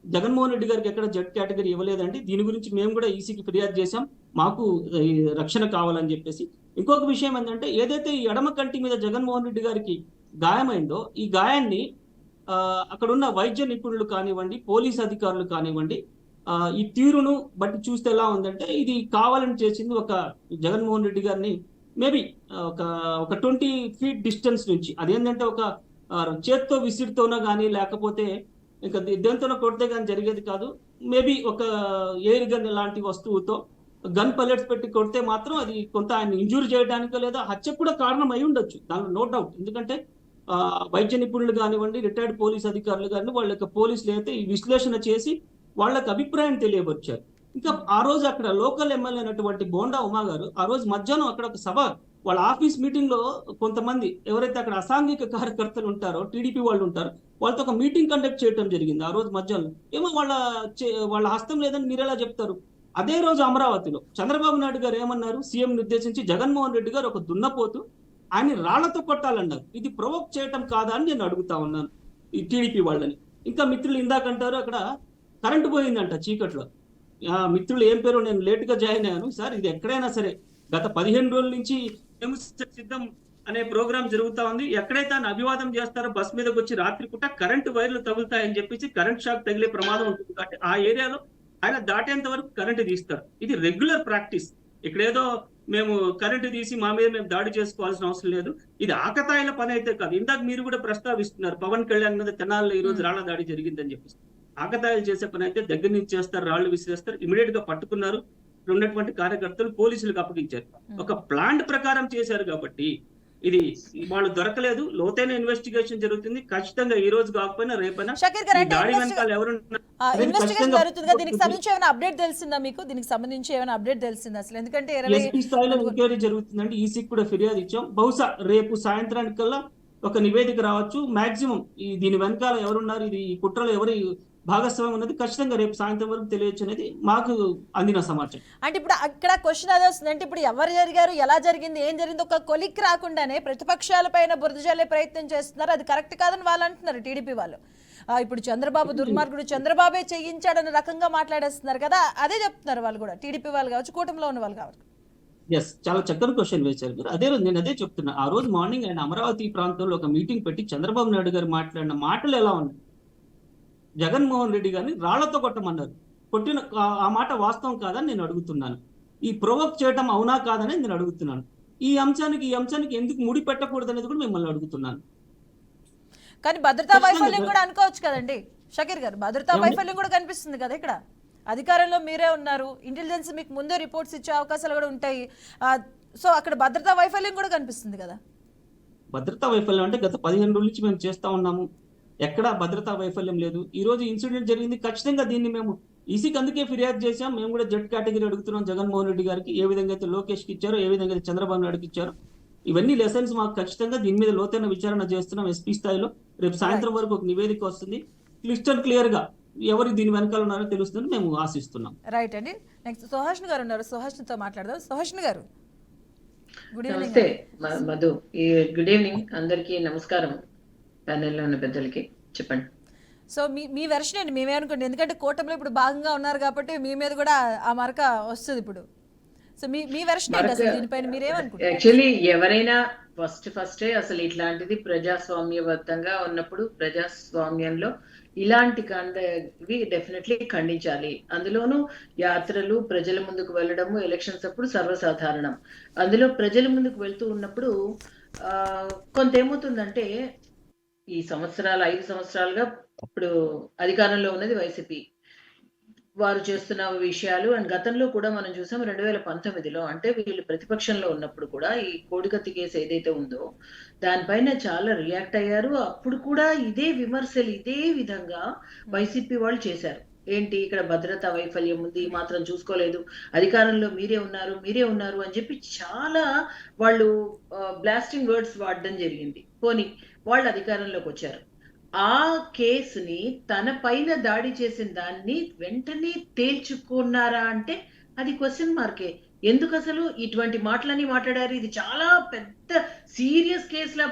జగన్మోహన్ రెడ్డి గారికి ఎక్కడ జెడ్ కేటగిరీ ఇవ్వలేదండి. దీని గురించి మేము కూడా ఈసీకి ఫిర్యాదు చేశాం, మాకు రక్షణ కావాలని చెప్పేసి. ఇంకొక విషయం ఏంటంటే, ఏదైతే ఈ ఎడమ కంటి మీద జగన్మోహన్ రెడ్డి గారికి గాయమైందో, ఈ గాయాన్ని అక్కడ ఉన్న వైద్య నిపుణులు కానివ్వండి, పోలీస్ అధికారులు కానివ్వండి, ఈ తీరును బట్టి చూస్తే ఎలా ఉందంటే ఇది కావాలని చేసింది. ఒక జగన్మోహన్ రెడ్డి గారిని మేబీ ఒక 20 feet డిస్టెన్స్ నుంచి, అదేంటంటే ఒక చేత్తో విసిరితోనో కానీ లేకపోతే ఇంకా దేంతోనో కొడితే కానీ జరిగేది కాదు. మేబీ ఒక ఎయిర్ గన్ లాంటి వస్తువుతో గన్ పల్లెట్స్ పెట్టి కొడితే మాత్రం అది కొంత ఆయన ఇంజూరీ చేయడానికో లేదా హత్యకు కూడా కారణం అయి ఉండొచ్చు, దానిలో నో డౌట్. ఎందుకంటే వైద్య నిపుణులు కానివ్వండి, రిటైర్డ్ పోలీస్ అధికారులు కానీ వాళ్ళ యొక్క పోలీసులు అయితే ఈ విశ్లేషణ చేసి వాళ్ళకి అభిప్రాయం తెలియవచ్చారు. ఇంకా ఆ రోజు అక్కడ లోకల్ ఎమ్మెల్యే అయినటువంటి బోండా ఉమా గారు ఆ రోజు మధ్యాహ్నం అక్కడ ఒక సభ, వాళ్ళ ఆఫీస్ మీటింగ్ లో కొంతమంది ఎవరైతే అక్కడ అసాంఘిక కార్యకర్తలు ఉంటారో, టీడీపీ వాళ్ళు ఉంటారో, వాళ్ళతో ఒక మీటింగ్ కండక్ట్ చేయడం జరిగింది ఆ రోజు మధ్యాహ్నం. ఏమో వాళ్ళ హస్తం లేదని మీరు ఎలా చెప్తారు? అదే రోజు అమరావతిలో చంద్రబాబు నాయుడు గారు ఏమన్నారు? సీఎం నిర్దేశించి జగన్మోహన్ రెడ్డి గారు ఒక దున్నపోతు, ఆయన రాళ్లతో కొట్టాలన్నారు. ఇది ప్రొవోక్ చేయటం కాదా అని నేను అడుగుతా ఉన్నాను ఈ టీడీపీ వాళ్ళని. ఇంకా మిత్రులు ఇందాకంటారు అక్కడ కరెంటు పోయిందంట చీకట్లో. మిత్రులు ఏం పేరు, నేను లేట్ గా జాయిన్ అయ్యాను సార్. ఇది ఎక్కడైనా సరే గత 15 రోజుల నుంచి సిద్ధం అనే ప్రోగ్రామ్ జరుగుతా ఉంది. ఎక్కడైతే ఆయన అభివాదం చేస్తారో బస్ మీదకి వచ్చి రాత్రి పూట కరెంటు వైర్లు తగులుతాయని చెప్పేసి కరెంట్ షాక్ తగిలే ప్రమాదం ఉంటుంది. కాబట్టి ఆ ఏరియాలో ఆయన దాటేంత వరకు కరెంటు తీస్తారు. ఇది రెగ్యులర్ ప్రాక్టీస్. ఇక్కడేదో మేము కరెంటు తీసి మా మీద మేము దాడి చేసుకోవాల్సిన అవసరం లేదు. ఇది ఆకతాయిల పని అయితే కాదు. ఇందాక మీరు కూడా ప్రస్తావిస్తున్నారు, పవన్ కళ్యాణ్ మీద తెనాలిలో ఈ రోజు రాళ్ల దాడి జరిగిందని చెప్పేసి. ఆకతాయిలు చేసే పని అయితే దగ్గర నుంచి చేస్తారు, రాళ్లు విసిరేస్తారు. ఇమీడియట్ గా పట్టుకున్నారు, ఉన్నటువంటి కార్యకర్తలు పోలీసులకు అప్పగించారు. ఒక ప్లాంట్ ప్రకారం చేశారు కాబట్టి ఇది వాళ్ళు దొరకలేదు. లోతైన ఇన్వెస్టిగేషన్ జరుగుతుంది. ఖచ్చితంగా ఈ రోజు కాకపోయినా రేపైనా దాడి వెనకాల ఎవరున్నారు దీనికి సంబంధించి ఏమైనా అప్డేట్ తెలిసిందా మీకు? దీనికి సంబంధించి ఏమైనా అప్డేట్ తెలిసిందా అసలు? ఎందుకంటే ఎస్పీ స్థాయిలో ఎంక్వైరీ జరుగుతుందండి. ఈసీకి కూడా ఫిర్యాదు ఇచ్చాం. బహుశా రేపు సాయంత్రానికల్లా ఒక నివేదిక రావచ్చు. మాక్సిమం దీని వెనకాల ఎవరున్నారు, ఇది ఈ కుట్రలో ఎవరు భాగస్వామ్యం ఉన్నది ఖచ్చితంగా రేపు సాయంత్రం వరకు తెలియచ్చు అనేది మాకు అందిన సమాచారం. అంటే ఇప్పుడు అక్కడ క్వశ్చన్ అదే వస్తుంది, అంటే ఇప్పుడు ఎవరు జరిగారు, ఎలా జరిగింది, ఏం జరిగింది ఒక కొలిక్ రాకుండానే ప్రతిపక్షాల పైన బురద జల్లే ప్రయత్నం చేస్తున్నారు. అది కరెక్ట్ కాదని వాళ్ళు అంటున్నారు టీడీపీ వాళ్ళు. ఇప్పుడు చంద్రబాబు దుర్మార్గుడు, చంద్రబాబే చేయించాడన్న రకంగా మాట్లాడేస్తున్నారు కదా, అదే చెప్తున్నారు వాళ్ళు కూడా, టీడీపీ వాళ్ళు కావచ్చు, కూటమిలో ఉన్న వాళ్ళు కావచ్చు. ఎస్, చాలా చక్కని క్వశ్చన్ వేశారు మీరు. అదే రోజు నేను అదే చెప్తున్నా. ఆ రోజు మార్నింగ్ ఆయన అమరావతి ప్రాంతంలో ఒక మీటింగ్ పెట్టి చంద్రబాబు నాయుడు గారు మాట్లాడిన మాటలు ఎలా ఉన్నాయి? జగన్మోహన్ రెడ్డి గారిని రాళ్లతో కొట్టమన్నారు. కొట్టిన ఆ మాట వాస్తవం కాదని నేను అడుగుతున్నాను. ఈ ప్రొవోక్ చేయటం అవునా కాదని నేను అడుగుతున్నాను. ఈ అంశానికి ఎందుకు ముడి పెట్టకూడదు అనేది కూడా మిమ్మల్ని అడుగుతున్నాను. కానీ భద్రతా వైఫల్యం కూడా అనుకోవచ్చు కదండి షకీర్ గారు, భద్రతా వైఫల్యం కూడా కనిపిస్తుంది కదా ఇక్కడ. అధికారంలో మీరే ఉన్నారు, ఇంటెలిజెన్స్ మీకు ముందే రిపోర్ట్స్ ఇచ్చే అవకాశాలు కూడా ఉంటాయి. సో అక్కడ భద్రతా వైఫల్యం కూడా కనిపిస్తుంది కదా. భద్రతా వైఫల్యం అంటే గత 15 రోజుల నుంచి మేము చేస్తా ఉన్నాము, ఎక్కడా భద్రతా వైఫల్యం లేదు. ఈ రోజు ఇన్సిడెంట్ జరిగింది, ఖచ్చితంగా దీన్ని మేము ఈసీకి అందుకే ఫిర్యాదు చేశాం. మేము కూడా జెడ్ కేటగిరీ అడుగుతున్నాం జగన్మోహన్ రెడ్డి గారికి. ఏ విధంగా అయితే లోకేష్కి ఇచ్చారో, ఏ విధంగా అయితే చంద్రబాబు నాయుడుకి ఇచ్చారో, ఇవన్నీ లెసన్స్ మాకు ఖచ్చితంగా దీని మీద లోతైన విచారణ చేస్తున్నాం ఎస్పీ స్థాయిలో. రేపు సాయంత్రం వరకు ఒక నివేదిక వస్తుంది, క్లిస్టర్ క్లియర్ గా ఎవరు దీని వెనకాల ఉన్నారో తెలుస్తుందని మేము ఆశిస్తున్నాం. రైట్ అండి. నెక్స్ట్ సుహాష్ని గారు ఉన్నారు, సుహాష్నితో మాట్లాడదాం. సుహాష్ని గారు గుడ్ ఈవినింగ్. నమస్తే మధు. గుడ్ ఈవినింగ్ అందరికి, నమస్కారం ప్యానెల్లో ఉన్న పెద్దలకి. చెప్పండి. సో మీ వెర్షన్ అండి, మేమేమనుకోండి, ఎందుకంటే కూటమిలో ఇప్పుడు భాగంగా ఉన్నారు కాబట్టి మీ మీద కూడా ఆ మార్క వస్తుంది ఇప్పుడు. సో మీ వెర్షన్ ఏంటి అసలు దీనిపైన మీరేమనుకుంటారు? యాక్చువల్లీ ఎవరైనా ఫస్టే అసలు ఇట్లాంటిది ప్రజాస్వామ్యబద్ధంగా ఉన్నప్పుడు, ప్రజాస్వామ్యంలో ఇలాంటి కండవి డెఫినెట్లీ ఖండించాలి. అందులోనూ యాత్రలు, ప్రజల ముందుకు వెళ్ళడము ఎలక్షన్స్ అప్పుడు సర్వసాధారణం. అందులో ప్రజల ముందుకు వెళ్తూ ఉన్నప్పుడు కొంత ఏమవుతుందంటే ఈ 5 సంవత్సరాలుగా ఇప్పుడు అధికారంలో ఉన్నది వైసీపీ. వారు చేస్తున్న విషయాలు అండ్ గతంలో కూడా మనం చూసాం 2019లో అంటే వీళ్ళు ప్రతిపక్షంలో ఉన్నప్పుడు కూడా ఈ కోడికత్తి కేసు ఏదైతే ఉందో దానిపైన చాలా రియాక్ట్ అయ్యారు. అప్పుడు కూడా ఇదే విమర్శలు ఇదే విధంగా వైసీపీ వాళ్ళు చేశారు. ఏంటి ఇక్కడ భద్రతా వైఫల్యం ఉంది, ఈ మాత్రం చూసుకోలేదు, అధికారంలో మీరే ఉన్నారు అని చెప్పి చాలా వాళ్ళు బ్లాస్టింగ్ వర్డ్స్ వాడడం జరిగింది. పోనీ వాళ్ళు అధికారంలోకి వచ్చారు. ఆ కేసుని తన పైన దాడి చేసిన దాన్ని వెంటనే తేల్చుకున్నారా అంటే అది క్వశ్చన్ మార్కే. ఎందుకు అసలు ఇటువంటి మాటలని మాట్లాడారు? ఇది చాలా పెద్ద సీరియస్ కేసులా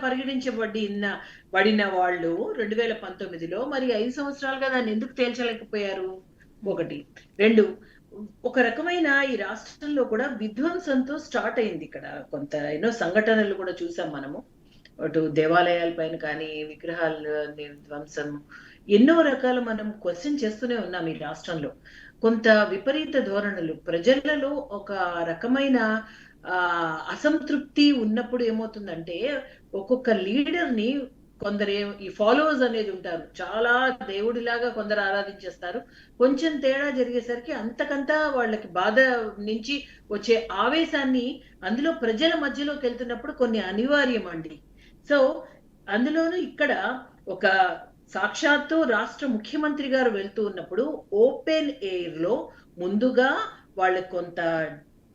పడిన వాళ్ళు 2019లో మరి 5 సంవత్సరాలుగా దాన్ని ఎందుకు తేల్చలేకపోయారు? ఒకటి. 2, ఒక రకమైన ఈ రాష్ట్రంలో కూడా విధ్వంసంతో స్టార్ట్ అయింది. ఇక్కడ కొంత ఎన్నో సంఘటనలు కూడా చూసాం మనము. అటు దేవాలయాల పైన కానీ విగ్రహాల ధ్వంసం ఎన్నో రకాలు మనం క్వశ్చన్ చేస్తూనే ఉన్నాం ఈ రాష్ట్రంలో. కొంత విపరీత ధోరణులు ప్రజలలో ఒక రకమైన అసంతృప్తి ఉన్నప్పుడు ఏమవుతుందంటే ఒక్కొక్క లీడర్ ని కొందరు ఈ ఫాలోవర్స్ అనేది ఉంటారు, చాలా దేవుడిలాగా కొందరు ఆరాధించేస్తారు. కొంచెం తేడా జరిగేసరికి అంతకంతా వాళ్ళకి బాధ నుంచి వచ్చే ఆవేశాన్ని అందులో ప్రజల మధ్యలోకి వెళ్తున్నప్పుడు కొన్ని అనివార్యం అండి. సో అందులోనూ ఇక్కడ ఒక సాక్షాత్తు రాష్ట్ర ముఖ్యమంత్రి గారు వెళ్తూ ఉన్నప్పుడు ఓపెన్ ఎయిర్ లో ముందుగా వాళ్ళకి కొంత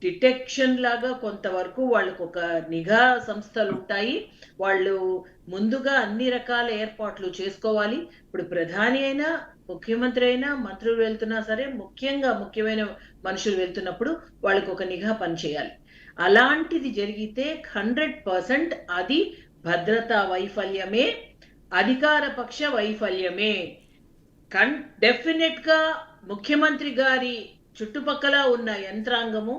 డిటెక్షన్ లాగా కొంతవరకు వాళ్ళకు ఒక నిఘా సంస్థలు ఉంటాయి. వాళ్ళు ముందుగా అన్ని రకాల ఏర్పాట్లు చేసుకోవాలి. ఇప్పుడు ప్రధాని అయినా ముఖ్యమంత్రి అయినా మంత్రులు వెళ్తున్నా సరే ముఖ్యమైన మనుషులు వెళ్తున్నప్పుడు వాళ్ళకి ఒక నిఘా పని చేయాలి. అలాంటిది జరిగితే 100% అది భద్రతా వైఫల్యమే, అధికార పక్ష వైఫల్యమే. డెఫినెట్ గా ముఖ్యమంత్రి గారి చుట్టుపక్కల ఉన్న యంత్రాంగము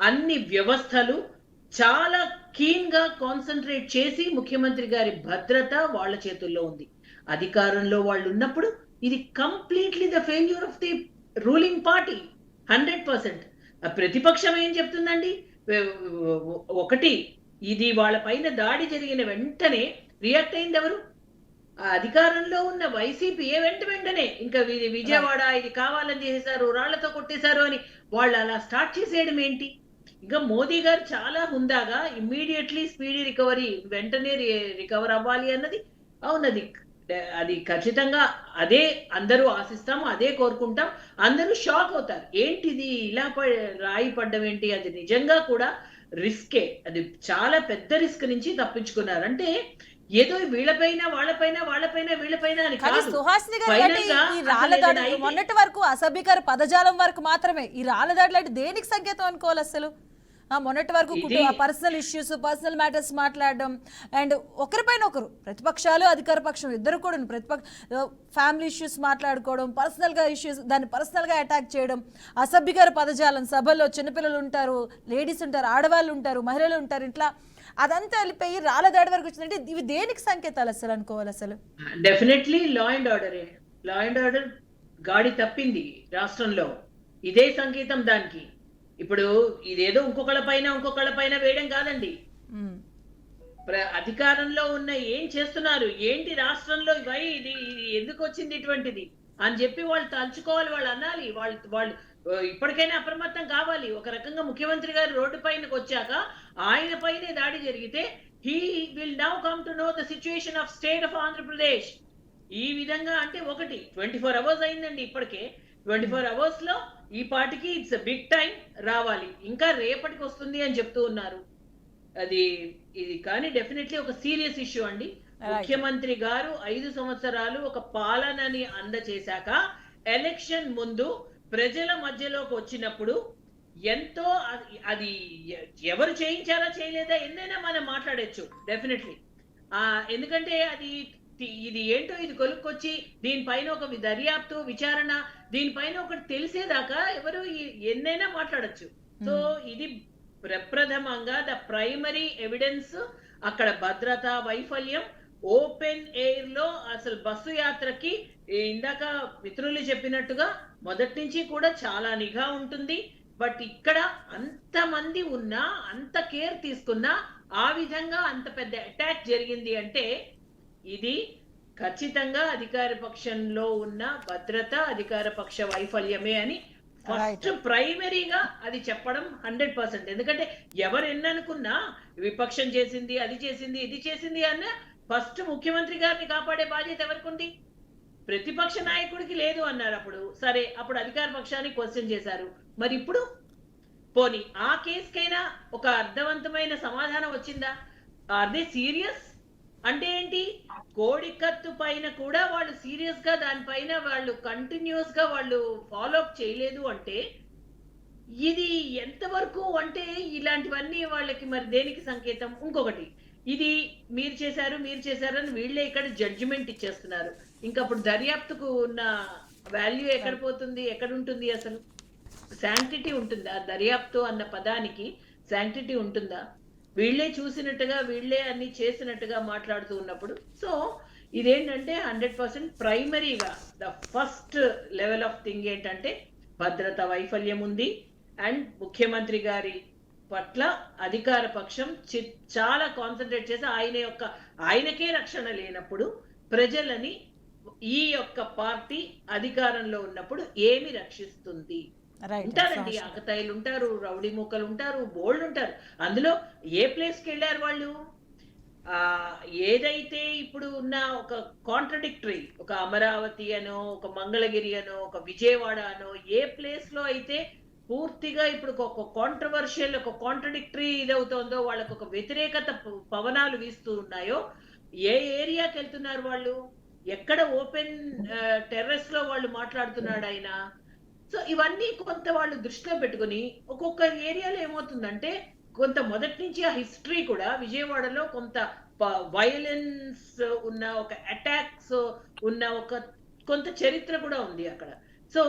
అన్ని వ్యవస్థలు చాలా కీన్ గా కాన్సన్ట్రేట్ చేసి ముఖ్యమంత్రి గారి భద్రత వాళ్ళ చేతుల్లో ఉంది. అధికారంలో వాళ్ళు ఉన్నప్పుడు ఇది completely the failure of the ruling party 100%. ప్రతిపక్షం ఏం చెప్తుందండి? ఒకటి, ఇది వాళ్ళ పైన దాడి జరిగిన వెంటనే రియాక్ట్ అయింది ఎవరు? అధికారంలో ఉన్న వైసీపీ వెంటనే ఇంకా విజయవాడ ఇది కావాలని చేశారు, రాళ్లతో కొట్టేశారు అని వాళ్ళు అలా స్టార్ట్ చేసేయడం ఏంటి? ఇంకా మోదీ గారు చాలా హుందాగా ఇమ్మీడియట్లీ స్పీడీ రికవరీ వెంటనే రికవర్ అవ్వాలి అన్నది అవునది, అది ఖచ్చితంగా అదే అందరూ ఆశిస్తాము, అదే కోరుకుంటాం. అందరూ షాక్ అవుతారు, ఏంటిది ఇలా రాయి పడ్డం ఏంటి? అది నిజంగా కూడా రిస్కే, అది చాలా పెద్ద రిస్క్ నుంచి తప్పించుకున్నారు. అంటే ఏదో వీళ్ళపైన వీళ్ళపైన అని కాదు. సుహాసిని గారు ఈ రాళ్ళదాడి మొన్నటి వరకు అసభ్యకర పదజాలం వరకు మాత్రమే, ఈ రాళ్ళదాడి లాంటి దేనికి సంకేతం అనుకోవాలి అసలు? మొన్నటి వరకు పర్సనల్ ఇష్యూస్, పర్సనల్ మ్యాటర్స్ మాట్లాడడం అండ్ ఒకరిపైన ఒకరు ప్రతిపక్షాలు అధికార పక్షం ఇద్దరు కూడా ఫ్యామిలీ ఇష్యూస్ మాట్లాడుకోవడం, పర్సనల్గా ఇష్యూస్ దాన్ని పర్సనల్గా అటాక్ చేయడం, అసభ్యకర పదజాలం, సభల్లో చిన్నపిల్లలు ఉంటారు, లేడీస్ ఉంటారు, ఆడవాళ్ళు ఉంటారు, మహిళలు ఉంటారు, ఇట్లా అదంతా వెళ్ళిపోయి రాళ్ళ దాడి వరకు వచ్చిందంటే ఇవి దేనికి సంకేతాలు అసలు అనుకోవాలి? అసలు డెఫినెట్లీ లా అండ్ ఆర్డర్ గాడి తప్పింది రాష్ట్రంలో, ఇదే సంకేతం దానికి. ఇప్పుడు ఇదేదో ఇంకొకళ్ళ పైన వేయడం కాదండి. అధికారంలో ఉన్న ఏం చేస్తున్నారు, ఏంటి రాష్ట్రంలో ఇది ఎందుకు వచ్చింది ఇటువంటిది అని చెప్పి వాళ్ళు తలుచుకోవాలి, వాళ్ళు అనాలి, వాళ్ళు ఇప్పటికైనా అప్రమత్తం కావాలి. ఒక రకంగా ముఖ్యమంత్రి గారు రోడ్డు పైనకి వచ్చాక ఆయన పైనే దాడి జరిగితే he will now come to know the situation of state of Andhra Pradesh. ఈ విధంగా అంటే ఒకటి 24 hours అయిందండి ఇప్పటికే. 24 hours లో ఈ పార్టీకి ఇట్స్ బిగ్ టైం రావాలి, ఇంకా రేపటికి వస్తుంది అని చెప్తూ ఉన్నారు. ఇది కానీ డెఫినెట్లీ ఒక సీరియస్ ఇష్యూ అండి. ముఖ్యమంత్రి గారు 5 సంవత్సరాలు ఒక పాలనని అందచేశాక ఎలక్షన్ ముందు ప్రజల మధ్యలోకి వచ్చినప్పుడు ఎంతో అది ఎవరు చేయించారా చేయలేదా ఎన్నైనా మనం మాట్లాడచ్చు డెఫినెట్లీ. ఎందుకంటే ఇది ఏంటో ఇది కొలుక్కొచ్చి దీనిపైన ఒక దర్యాప్తు విచారణ దీనిపైన ఒకటి తెలిసేదాకా ఎవరు ఎన్నైనా మాట్లాడచ్చు. సో ఇది ప్రప్రథమంగా ద ప్రైమరీ ఎవిడెన్స్ అక్కడ భద్రతా వైఫల్యం. ఓపెన్ ఎయిర్ లో అసలు బస్సు యాత్రకి ఇందాక మిత్రులు చెప్పినట్టుగా మొదటి నుంచి కూడా చాలా నిఘా ఉంటుంది. బట్ ఇక్కడ అంతమంది ఉన్నా, అంత కేర్ తీసుకున్నా, ఆ విధంగా అంత పెద్ద అటాక్ జరిగింది అంటే ఇది ఖచ్చితంగా అధికార పక్షంలో ఉన్న భద్రత అధికార పక్ష వైఫల్యమే అని ఫస్ట్ ప్రైమరీగా అది చెప్పడం 100%. ఎందుకంటే ఎవరు ఎన్ననుకున్నా విపక్షం చేసింది, అది చేసింది, ఇది చేసింది అన్న ఫస్ట్ ముఖ్యమంత్రి గారిని కాపాడే బాధ్యత ఎవరికి ఉంది? ప్రతిపక్ష నాయకుడికి లేదు అన్నారు అప్పుడు. సరే, అప్పుడు అధికార పక్షాన్ని క్వశ్చన్ చేశారు. మరి ఇప్పుడు పోనీ ఆ కేసుకైనా ఒక అర్థవంతమైన సమాధానం వచ్చిందా? అదే సీరియస్ అంటే ఏంటి? కోడికత్తు పైన కూడా వాళ్ళు సీరియస్ గా దానిపైన వాళ్ళు కంటిన్యూస్ గా వాళ్ళు ఫాలో అప్ చేయలేదు అంటే ఇది ఎంతవరకు అంటే ఇలాంటివన్నీ వాళ్ళకి మరి దేనికి సంకేతం? ఇంకొకటి, ఇది మీరు చేశారు అని వీళ్ళే ఇక్కడ జడ్జిమెంట్ ఇచ్చేస్తున్నారు. ఇంకా అప్పుడు దర్యాప్తుకు ఉన్న వాల్యూ ఎక్కడ పోతుంది? ఎక్కడ ఉంటుంది? అసలు శాంక్టిటీ ఉంటుందా? దర్యాప్తు అన్న పదానికి శాంక్టిటీ ఉంటుందా? వీళ్ళే చూసినట్టుగా వీళ్ళే అన్ని చేసినట్టుగా మాట్లాడుతూ ఉన్నప్పుడు సో ఇదేంటంటే 100% ప్రైమరీగా the first level of thing ఏంటంటే భద్రత వైఫల్యం ఉంది. అండ్ ముఖ్యమంత్రి గారి పట్ల అధికార పక్షం చాలా కాన్సన్ట్రేట్ చేసి ఆయనకే రక్షణ లేనప్పుడు ప్రజలని ఈ యొక్క పార్టీ అధికారంలో ఉన్నప్పుడు ఏమి రక్షిస్తుంది? ఉంటారండి, ఆకతాయిలు ఉంటారు, రౌడీ మూకలు ఉంటారు, బోల్డ్ ఉంటారు. అందులో ఏ ప్లేస్కి వెళ్ళారు వాళ్ళు? ఏదైతే ఇప్పుడు ఉన్న ఒక కాంట్రడిక్టరీ, ఒక అమరావతి అనో, ఒక మంగళగిరి అనో, ఒక విజయవాడ అనో, ఏ ప్లేస్ లో అయితే పూర్తిగా ఇప్పుడు ఒక కాంట్రవర్షియల్, ఒక కాంట్రడిక్టరీ ఇదవుతోందో, వాళ్ళకు ఒక వ్యతిరేకత పవనాలు వీస్తూ ఉన్నాయో, ఏ ఏరియాకి వెళ్తున్నారు వాళ్ళు? ఎక్కడ ఓపెన్ టెర్రస్ లో వాళ్ళు మాట్లాడుతున్నాడు ఆయన? సో ఇవన్నీ కొంత వాళ్ళు దృష్టిలో పెట్టుకుని ఒక్కొక్క ఏరియాలో ఏమవుతుందంటే కొంత మొదటి నుంచి ఆ హిస్టరీ కూడా విజయవాడలో కొంత వైలెన్స్ ఉన్న, ఒక అటాక్స్ ఉన్న కొంత చరిత్ర కూడా ఉంది అక్కడ. సో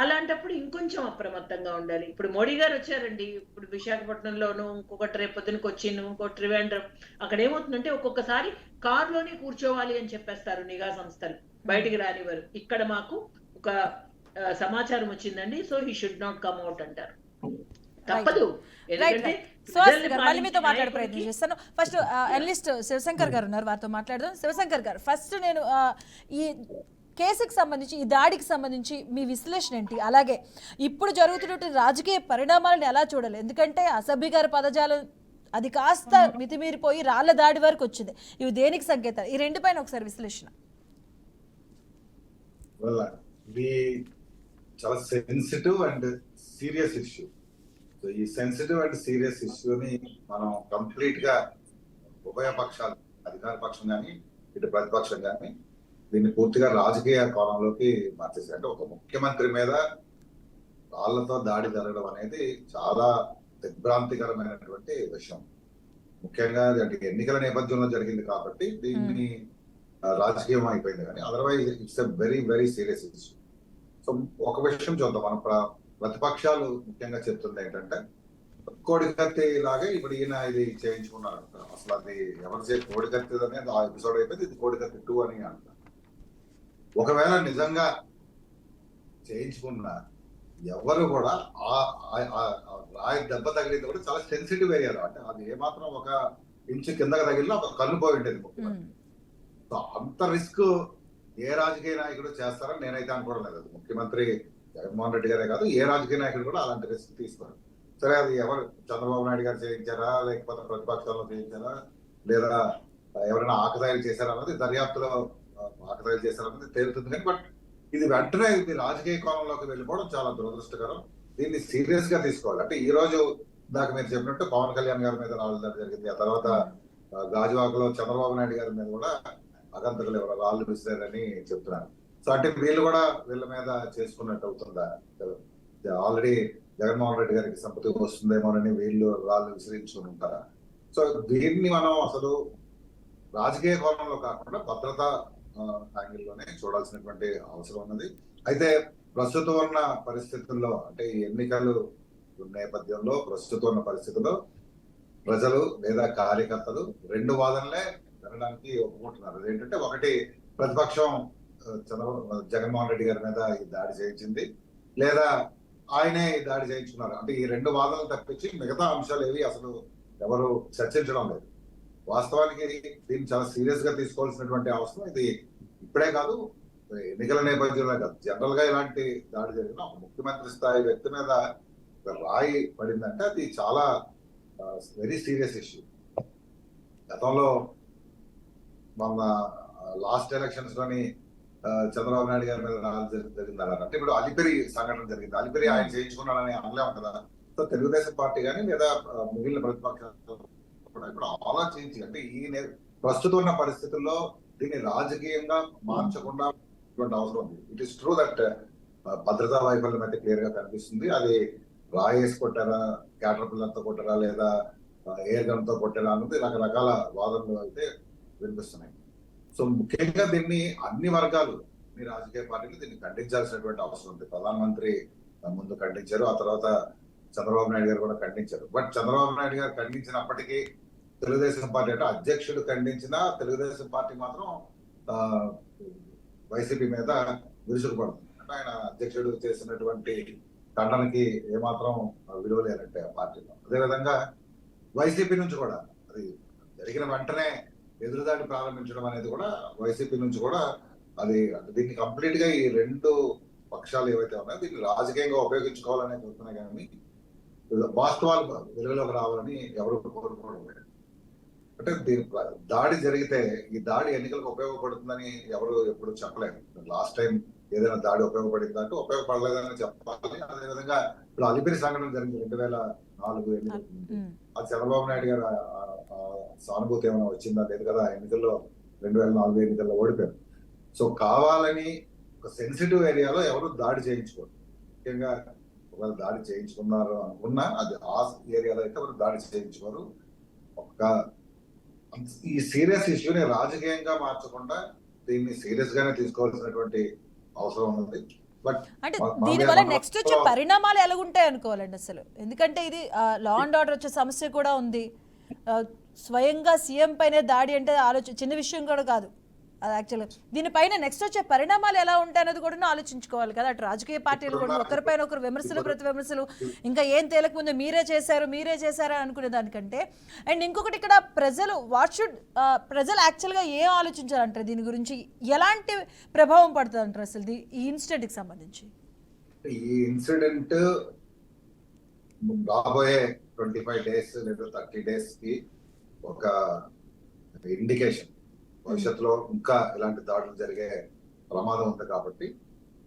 అలాంటప్పుడు ఇంకొంచెం అప్రమత్తంగా ఉండాలి. ఇప్పుడు మోడీ గారు వచ్చారండి, ఇప్పుడు విశాఖపట్నంలోను, ఇంకొకటి రేపొద్దున కొచ్చిన్, ఇంకోటి త్రివేంద్రం. అక్కడ ఏమవుతుందంటే ఒక్కొక్కసారి కారులోనే కూర్చోవాలి అని చెప్పేస్తారు నిఘా సంస్థలు, బయటికి రానివారు. ఇక్కడ మాకు ఒక సమాచారం వచ్చిందండి, so he should not come out అంటారు. తప్పదు. మళ్ళీ మీతో మాట్లాడే ప్రయత్నం చేస్తాను. ఫస్ట్ అనలిస్ట్ శివశంకర్ గారు ఉన్నారు, వారితో మాట్లాడదాం. శివశంకర్ గారు, ఫస్ట్ నేను ఈ కేసుకి సంబంధించి, ఈ దాడికి సంబంధించి మీ విశ్లేషణ ఏంటి? అలాగే ఇప్పుడు జరుగుతున్నటువంటి రాజకీయ పరిణామాలను ఎలా చూడాలి? ఎందుకంటే అసభ్యకర పదజాలం అది కాస్త మితిమీరిపోయి రాళ్ల దాడి వరకు వచ్చింది. ఇవి దేనికి సంకేతాలు? ఈ రెండు పైన ఒకసారి విశ్లేషణ. ఇది చాలా sensitive and serious issue. So ఈ సెన్సిటివ్ అండ్ సీరియస్ ఇష్యూని మనం కంప్లీట్ గా ఉభయ పక్షాలు, అధికార పక్షం కానీ ఇటు ప్రతిపక్షం కానీ, దీన్ని పూర్తిగా రాజకీయ కోణంలోకి మార్చేసారు. అంటే ఒక ముఖ్యమంత్రి మీద వాళ్ళతో దాడి జరగడం అనేది చాలా దిగ్భ్రాంతికరమైనటువంటి విషయం. ముఖ్యంగా ఎన్నికల నేపథ్యంలో జరిగింది కాబట్టి దీన్ని రాజకీయం అయిపోయింది, కానీ otherwise it's a very very serious issue. So ఒక విషయం చూద్దాం, మన ప్రతిపక్షాలు ముఖ్యంగా చెప్తుంది ఏంటంటే కోడికత్తి లాగే ఇప్పుడు ఈయన ఇది చేయించుకున్నారు. అసలు అది ఎవరు కోడికత్తి అనేది ఆ ఎపిసోడ్ అయిపోయింది, ఇది కోడికత్తి 2 అని అంటారు. ఒకవేళ నిజంగా చేయించుకున్న ఎవరు కూడా రాయి దెబ్బ తగిలింది కూడా చాలా సెన్సిటివ్ ఏరియాలో, అంటే అది ఏమాత్రం ఒక ఇంచు కిందకి తగిలినా ఒక కన్ను పోయి ఉంటుంది ముఖ్యమంత్రి. సో అంత రిస్క్ ఏ రాజకీయ నాయకుడు చేస్తారని నేనైతే అనుకోవడం లేదు. ముఖ్యమంత్రి జగన్మోహన్ రెడ్డి గారే కాదు, ఏ రాజకీయ నాయకుడు కూడా అలాంటి రిస్క్ తీసుకోరు. సరే, అది ఎవరు చంద్రబాబు నాయుడు గారు చేయించారా, లేకపోతే ప్రతిపక్షాల్లో చేయించారా, లేదా ఎవరైనా ఆకతాయిలు చేశారా అన్నది దర్యాప్తులో ఆకతాయిలు చేశారన్నది తేలుతుంది. కానీ బట్ ఇది వెంటనే ఇది రాజకీయ కోణంలోకి వెళ్ళిపోవడం చాలా దురదృష్టకరం. దీన్ని సీరియస్ గా తీసుకోవాలి. అంటే ఈ రోజు దాకా మీరు చెప్పినట్టు పవన్ కళ్యాణ్ గారి మీద రాళ్ళు దాడి జరిగింది, ఆ తర్వాత గాజువాకలో చంద్రబాబు నాయుడు గారి మీద కూడా అగంతకులు ఎవరు రాళ్ళు విసిరారని చెప్తున్నారు. సో అంటే వీళ్ళు కూడా వీళ్ళ మీద చేసుకున్నట్టు అవుతుందా? ఆల్రెడీ జగన్మోహన్ రెడ్డి గారికి సంపత్తి వస్తుందేమోనని వీళ్ళు రాళ్ళు విసిరించుకుని ఉంటారా? సో దీన్ని మనం అసలు రాజకీయ కోణంలో కాకుండా భద్రతా యాంగిల్లోనే చూడాల్సినటువంటి అవసరం ఉన్నది. అయితే ప్రస్తుతం ఉన్న పరిస్థితుల్లో, అంటే ఈ ఎన్నికలు నేపథ్యంలో ప్రస్తుతం ఉన్న పరిస్థితుల్లో ప్రజలు లేదా కార్యకర్తలు రెండు వాదనలే జరగడానికి ఒప్పుకుంటున్నారు. అదేంటంటే, ఒకటి ప్రతిపక్షం జగన్మోహన్ రెడ్డి గారి మీద ఈ దాడి చేయించింది, లేదా ఆయనే ఈ దాడి చేయించుకున్నారు. అంటే ఈ రెండు వాదనలు తప్పించి మిగతా అంశాలు ఏవి అసలు ఎవరు చర్చించడం లేదు. వాస్తవానికి దీన్ని చాలా సీరియస్ గా తీసుకోవాల్సినటువంటి అవసరం ఇది ఇప్పుడే కాదు, ఎన్నికల నేపథ్యంలో కాదు, జనరల్ గా ఇలాంటి దాడి జరిగిన ఒక ముఖ్యమంత్రి స్థాయి వ్యక్తి మీద ఒక రాయి పడిందంటే అది చాలా వెరీ సీరియస్ ఇష్యూ. గతంలో మన లాస్ట్ ఎలక్షన్స్ లోని చంద్రబాబు నాయుడు గారి మీద జరిగింది అంటే ఇప్పుడు అలిపిరి సంఘటన జరిగింది. అలిపిరి ఆయన చేయించుకున్నాడని అనలేము కదా. సో తెలుగుదేశం పార్టీ కానీ లేదా మిగిలిన ప్రతిపక్షాలు కూడా ఇప్పుడు ఆలోచించి అంటే ప్రస్తుతం ఉన్న పరిస్థితుల్లో దీన్ని రాజకీయంగా మార్చకుండా అవసరం ఉంది. ఇట్ ఈస్ ట్రూ దట్ భద్రతా వైఫల్యం అయితే క్లియర్ గా కనిపిస్తుంది. అది రాయేసి కొట్టారా, క్యాటర్ పిల్లలతో కొట్టారా, లేదా ఎయిర్ గన్ తో కొట్టారా అన్నది రకరకాల వాదనలు అయితే వినిపిస్తున్నాయి. సో ముఖ్యంగా దీన్ని అన్ని వర్గాలు, అన్ని రాజకీయ పార్టీలు దీన్ని ఖండించాల్సినటువంటి అవసరం ఉంది. ప్రధానమంత్రి ముందు ఖండించారు, ఆ తర్వాత చంద్రబాబు నాయుడు గారు కూడా ఖండించారు. బట్ చంద్రబాబు నాయుడు గారు ఖండించినప్పటికీ తెలుగుదేశం పార్టీ అంటే అధ్యక్షుడు ఖండించినా తెలుగుదేశం పార్టీ మాత్రం వైసీపీ మీద విరుచుకుపడుతుంది. అంటే ఆయన అధ్యక్షుడు చేసినటువంటి ఖండనకి ఏమాత్రం విలువ లేనట్టే ఆ పార్టీలో. అదేవిధంగా వైసీపీ నుంచి కూడా అది జరిగిన వెంటనే ఎదురుదాడి ప్రారంభించడం అనేది కూడా వైసీపీ నుంచి కూడా అది దీన్ని కంప్లీట్ గా ఈ రెండు పక్షాలు ఏవైతే ఉన్నాయో దీన్ని రాజకీయంగా ఉపయోగించుకోవాలనే చూస్తున్నాయి. కానీ వాస్తవాలు వెలుగులోకి రావాలని ఎవరు కోరుకోవడం లేదు. అంటే దీని దాడి జరిగితే ఈ దాడి ఎన్నికలకు ఉపయోగపడుతుందని ఎవరు ఎప్పుడు చెప్పలేదు. లాస్ట్ టైం ఏదైనా దాడి ఉపయోగపడింది అంటే ఉపయోగపడలేదని చెప్పాలి. అదేవిధంగా ఇప్పుడు అలిపిరి సంఘటన జరిగింది 2004 ఎన్నికల ముందు. అది చంద్రబాబు నాయుడు గారు సానుభూతి ఏమైనా వచ్చిందా? లేదు కదా. ఎన్నికల్లో 2004 ఎన్నికల్లో ఓడిపోయారు. సో కావాలని ఒక సెన్సిటివ్ ఏరియాలో ఎవరు దాడి చేయించుకోరు. ముఖ్యంగా ఒకవేళ దాడి చేయించుకున్నారు అనుకున్నా అది ఆ ఏరియాలో అయితే ఎవరు దాడి చేయించుకోరు. ఈ సీరియస్ ఇష్యూని రాజకీయంగా మార్చకుండా దీన్ని సీరియస్ గానే తీసుకోవాల్సినటువంటి అవసరం ఉంది. బట్ అంటే దీనివల్ల నెక్స్ట్ వచ్చే పరిణామాలు ఎలాగుంటాయి అనుకోవాలండి అసలు. ఎందుకంటే ఇది లా అండ్ ఆర్డర్ వచ్చే సమస్య కూడా ఉంది. స్వయంగా సీఎం పైన దాడి అంటే చిన్న విషయం కూడా కాదు అది యాక్చువల్గా. దీనిపైన నెక్స్ట్ వచ్చే పరిణామాలు ఎలా ఉంటాయన్నది కూడా ఆలోచించుకోవాలి కదా. అటు రాజకీయ పార్టీలు కూడా ఒకరిపైన ఒకరు విమర్శలు ప్రతి విమర్శలు, ఇంకా ఏం తేలకముందు మీరే చేశారు అనుకునే దానికంటే. అండ్ ఇంకొకటి ఇక్కడ ప్రజలు యాక్చువల్గా ఏం ఆలోచించాలంటారు దీని గురించి, ఎలాంటి ప్రభావం పడుతుంది అంటారు అసలు ఈ ఇన్సిడెంట్ కి సంబంధించి? ఈ ఇన్సిడెంట్ రాబోయే 25 days లేదా 30 days కి ఒక ఇండికేషన్. భవిష్యత్తులో ఇంకా ఇలాంటి దాడులు జరిగే ప్రమాదం ఉంది కాబట్టి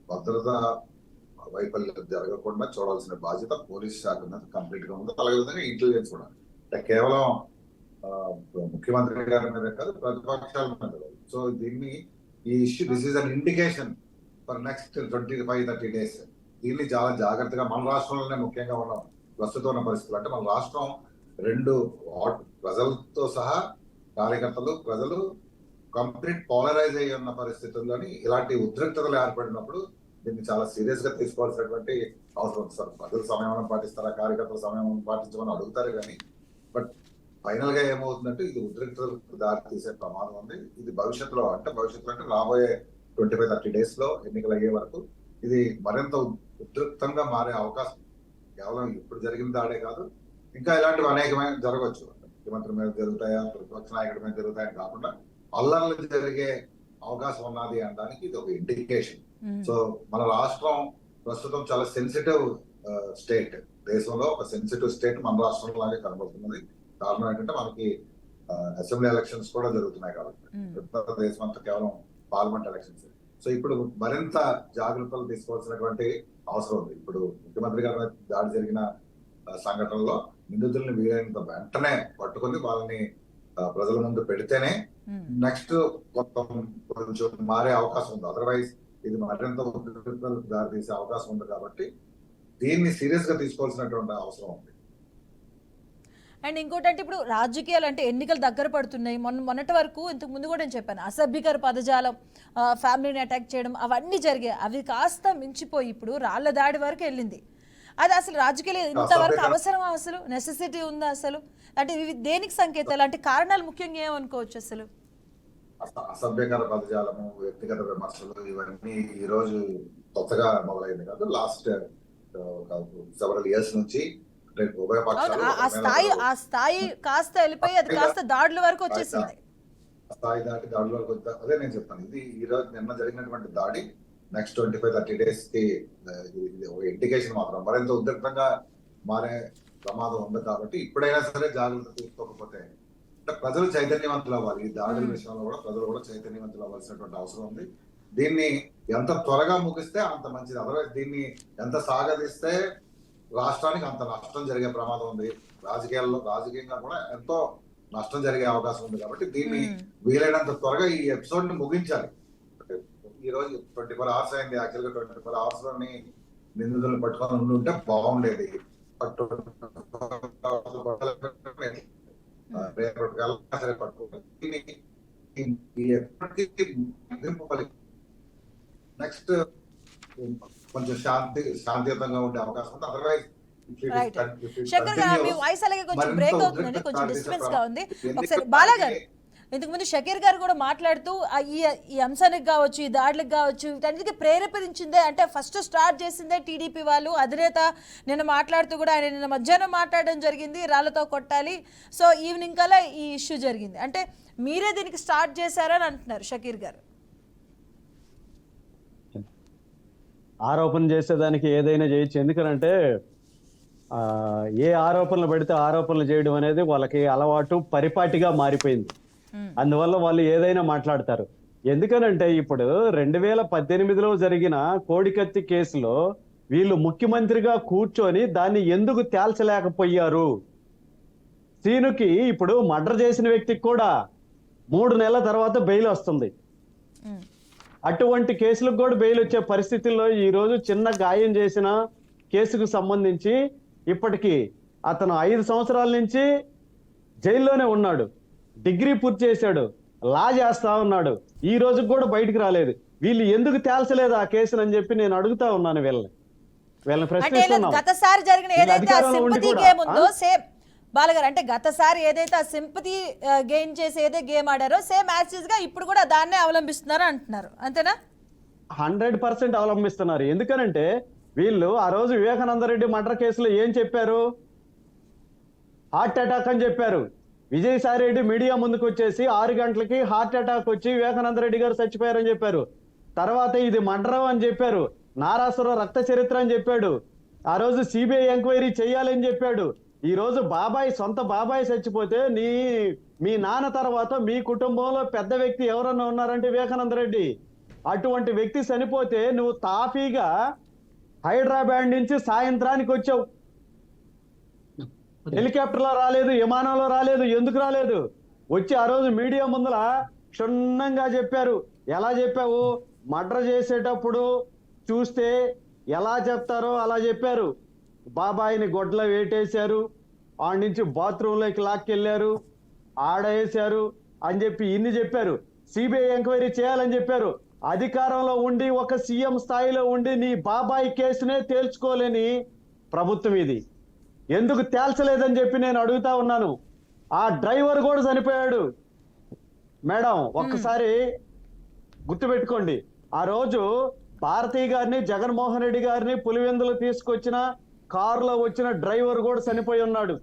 భద్రతా వైఫల్యం జరగకుండా చూడాల్సిన బాధ్యత పోలీస్ శాఖ మీద కంప్లీట్ గా ఉంది. అలాగే విధంగా ఇంటెలిజెన్స్ కూడా. అంటే కేవలం ముఖ్యమంత్రి గారి మీద కాదు, ప్రతిపక్షాల మీద. సో దీన్ని ఈ issue this is an indication for next 25-30 days. దీన్ని చాలా జాగ్రత్తగా మన రాష్ట్రంలోనే ముఖ్యంగా ఉన్నాం ప్రస్తుతం ఉన్న పరిస్థితులు. అంటే మన రాష్ట్రం రెండు ప్రజలతో సహా కార్యకర్తలు, ప్రజలు కంప్లీట్ పోలరైజ్ అయ్యి ఉన్న పరిస్థితుల్లోని ఇలాంటి ఉద్రిక్తతలు ఏర్పడినప్పుడు దీన్ని చాలా సీరియస్ గా తీసుకోవాల్సినటువంటి అవసరం ఉంది. సార్ ప్రజలు సంయమనం పాటిస్తారా, కార్యకర్తలు సంయమనం పాటించమని అడుగుతారు కానీ బట్ ఫైనల్ గా ఏమవుతుందంటే ఇది ఉద్రిక్తతలకు దారి తీసే ప్రమాదం ఉంది. ఇది భవిష్యత్తులో అంటే రాబోయే 25-30 days లో ఎన్నికలు అయ్యే వరకు ఇది మరింత ఉద్రిక్తంగా మారే అవకాశం. కేవలం ఇప్పుడు జరిగిన దాడే కాదు, ఇంకా ఇలాంటివి అనేకమైన జరగవచ్చు. ముఖ్యమంత్రి మీద జరుగుతాయా, ప్రతిపక్ష నాయకుడి మీద జరుగుతాయని కాకుండా అల్లర్లు జరిగే అవకాశం ఉన్నది అనడానికి ఇది ఒక ఇండికేషన్. సో మన రాష్ట్రం ప్రస్తుతం చాలా సెన్సిటివ్ స్టేట్. దేశంలో ఒక సెన్సిటివ్ స్టేట్ మన రాష్ట్రం లాగే కనబడుతున్నది. కారణం ఏంటంటే మనకి అసెంబ్లీ ఎలక్షన్స్ కూడా జరుగుతున్నాయి కాబట్టి దేశం అంతా కేవలం పార్లమెంట్ ఎలక్షన్స్. సో ఇప్పుడు మరింత జాగ్రత్తలు తీసుకోవాల్సినటువంటి అవసరం ఉంది. ఇప్పుడు ముఖ్యమంత్రి గారి మీద దాడి జరిగిన సంఘటనలో నిందితుల్ని వీలైనంత వెంటనే పట్టుకొని వాళ్ళని ప్రజల ముందు పెడితేనే నెక్స్ట్ కొంచెం మారే అవకాశం ఉంది. అదర్వైజ్ ఇది మరింత దారి తీసే అవకాశం ఉంది కాబట్టి దీన్ని సీరియస్ గా తీసుకోవాల్సినటువంటి అవసరం ఉంది. అండ్ ఇంకోటి అంటే ఇప్పుడు రాజకీయాలు అంటే ఎన్నికలు దగ్గర పడుతున్నాయి. మొన్నటి వరకు ఇంతకు ముందు కూడా నేను చెప్పాను, అసభ్యకర పదజాలం, ఫ్యామిలీని అటాక్ చేయడం అవన్నీ జరిగాయి. అవి కాస్త మించిపోయి ఇప్పుడు రాళ్ల దాడి వరకు వెళ్ళింది. అది అసలు రాజకీయాలు ఇంతవరకు అవసరం, అసలు నెసెసిటీ ఉందా అసలు? అంటే ఇవి దేనికి సంకేతాలు, అంటే కారణాలు ముఖ్యంగా ఏమనుకోవచ్చు అసలు? అసభ్యకర పదజాలము, వ్యక్తిగత విమర్శలు ఇవన్నీ ఈ రోజు కొత్తగా మొదలైంది కాదు. లాస్ట్ సెవరల్ ఇయర్స్ నుంచి ఆ స్థాయి కాస్త వెళ్ళిపోయి అది కాస్త దాడుల వరకు వచ్చేసింది. స్థాయి దాటి దాడిలోకి వద్దా, అదే నేను చెప్తాను. ఇది ఈ రోజు నిన్న జరిగినటువంటి దాడి నెక్స్ట్ 25-30 days కి ఇది ఒక ఇండికేషన్ మాత్రం. మరింత ఉద్రిక్తంగా మారే ప్రమాదం ఉంది కాబట్టి ఇప్పుడైనా సరే జాగ్రత్త తీసుకోకపోతే, అంటే ప్రజలు చైతన్యవంతులు అవ్వాలి. ఈ దాడుల విషయంలో కూడా ప్రజలు కూడా చైతన్యవంతులు అవ్వాల్సినటువంటి అవసరం ఉంది. దీన్ని ఎంత త్వరగా ముగిస్తే అంత మంచిది. అదర్వైజ్ దీన్ని ఎంత సాగదీస్తే రాష్ట్రానికి అంత నష్టం జరిగే ప్రమాదం ఉంది. రాజకీయంగా కూడా ఎంతో నష్టం జరిగే అవకాశం ఉంది. కాబట్టి దీన్ని వీలైనంత త్వరగా ఈ ఎపిసోడ్ ని ముగించాలి. ఈ రోజు 24 hours అయింది. యాక్చువల్ గా 24 hours లోని నిందితులను పట్టుకొని ఉంటే బాగుండేది. నెక్స్ట్ కొంచెం శాంతియుతంగా ఉండే అవకాశం ఉంది. అదర్వైజ్ శంకర్ గారు మీ వాయిస్ అలాగే కొంచెం బ్రేక్ అవుతుందండి, కొంచెం డిస్టర్బెన్స్ గా ఉంది. ఒకసారి బాలా గారు, ఇంతకు ముందు షకీర్ గారు కూడా మాట్లాడుతూ ఈ అంశానికి కావచ్చు, ఈ దాడులకు కావచ్చు, వీటన్నిటికీ ప్రేరేపించిందే అంటే ఫస్ట్ స్టార్ట్ చేసిందే టీడీపీ వాళ్ళు. అధినేత నిన్న మాట్లాడుతూ కూడా ఆయన నిన్న మధ్యాహ్నం మాట్లాడడం జరిగింది, రాళ్లతో కొట్టాలి. సో ఈవినింగ్ కల్లా ఈ ఇష్యూ జరిగింది. అంటే మీరే దీనికి స్టార్ట్ చేశారని అంటున్నారు షకీర్ గారు. ఆరోపణ చేసేదానికి ఏదైనా చేయొచ్చు. ఎందుకనంటే ఏ ఆరోపణలు పడితే ఆరోపణలు చేయడం అనేది వాళ్ళకి అలవాటు, పరిపాటిగా మారిపోయింది. అందువల్ల వాళ్ళు ఏదైనా మాట్లాడతారు. ఎందుకనంటే ఇప్పుడు 2018లో జరిగిన కోడికత్తి కేసులో వీళ్ళు ముఖ్యమంత్రిగా కూర్చొని దాన్ని ఎందుకు తేల్చలేకపోయారు? సీనుకి ఇప్పుడు మర్డర్ చేసిన వ్యక్తికి కూడా 3 నెలల తర్వాత బెయిల్ వస్తుంది. అటువంటి కేసులకు కూడా బెయిల్ వచ్చే పరిస్థితుల్లో ఈ రోజు చిన్న గాయం చేసిన కేసుకు సంబంధించి ఇప్పటికీ అతను 5 సంవత్సరాల నుంచి జైల్లోనే ఉన్నాడు. డిగ్రీ పూర్తి చేశాడు, లా చేస్తా ఉన్నాడు. ఈ రోజు కూడా బయటకు రాలేదు. వీళ్ళు ఎందుకు తేల్చలేదు ఆ కేసుని అని చెప్పి నేను అడుగుతా ఉన్నాను. వీళ్ళని ప్రశ్నిస్తున్నాను. గతసారి జరిగిన ఏదైతే ఆ సింపతి గేమ్ ఉందో సేమ్ బాలగారు, అంటే గతసారి ఏదైతే ఆ సింపతి గెయిన్ చేసి ఏదైతే గేమ్ ఆడారో సేమ్ యాక్సిస్ గా ఇప్పుడు కూడా దాన్నే అవలంబిస్తున్నారు అంటున్నారు, అంతేనా? 100% అవలంబిస్తున్నారు. ఎందుకనంటే వీళ్ళు ఆ రోజు వివేకానంద రెడ్డి మర్డర్ కేసులో ఏం చెప్పారు? హార్ట్ అటాక్ అని చెప్పారు. విజయసాయి రెడ్డి మీడియా ముందుకు వచ్చేసి 6 గంటలకి హార్ట్ అటాక్ వచ్చి వివేకానంద రెడ్డి గారు చచ్చిపోయారని చెప్పారు. తర్వాత ఇది మర్డర్ అని చెప్పారు. నారాసుర రక్త చరిత్ర అని చెప్పాడు. ఆ రోజు సిబిఐ ఎంక్వైరీ చేయాలని చెప్పాడు. ఈ రోజు సొంత బాబాయ్ చచ్చిపోతే మీ నాన్న తర్వాత మీ కుటుంబంలో పెద్ద వ్యక్తి ఎవరన్నా ఉన్నారంటే వివేకానంద రెడ్డి. అటువంటి వ్యక్తి చనిపోతే నువ్వు తాఫీగా హైదరాబాద్ నుంచి సాయంత్రానికి వచ్చావు. హెలికాప్టర్లో రాలేదు, విమానంలో రాలేదు. ఎందుకు రాలేదు? వచ్చి ఆ రోజు మీడియా ముందల క్షుణ్ణంగా చెప్పారు. ఎలా చెప్పావు? మర్డర్ చేసేటప్పుడు చూస్తే ఎలా చెప్తారో అలా చెప్పారు. బాబాయిని గొడ్ల వేటేశారు, ఆడ నుంచి బాత్రూంలోకి లాక్కెళ్ళారు, ఆడేశారు అని చెప్పి ఇన్ని చెప్పారు. సిబిఐ ఎంక్వైరీ చేయాలని చెప్పారు. అధికారంలో ఉండి ఒక సీఎం స్థాయిలో ఉండి నీ బాబాయి కేసునే తేల్చుకోలేని ప్రభుత్వం ఇది. ఎందుకు తేల్చలేదని చెప్పి నేను అడుగుతా ఉన్నాను. ఆ డ్రైవర్ కూడా చనిపోయాడు. మేడం ఒక్కసారి గుర్తుపెట్టుకోండి, ఆ రోజు భారతి గారిని, జగన్మోహన్ రెడ్డి గారిని పులివెందులు తీసుకొచ్చిన కారులో వచ్చిన డ్రైవర్ కూడా చనిపోయి ఉన్నాడు.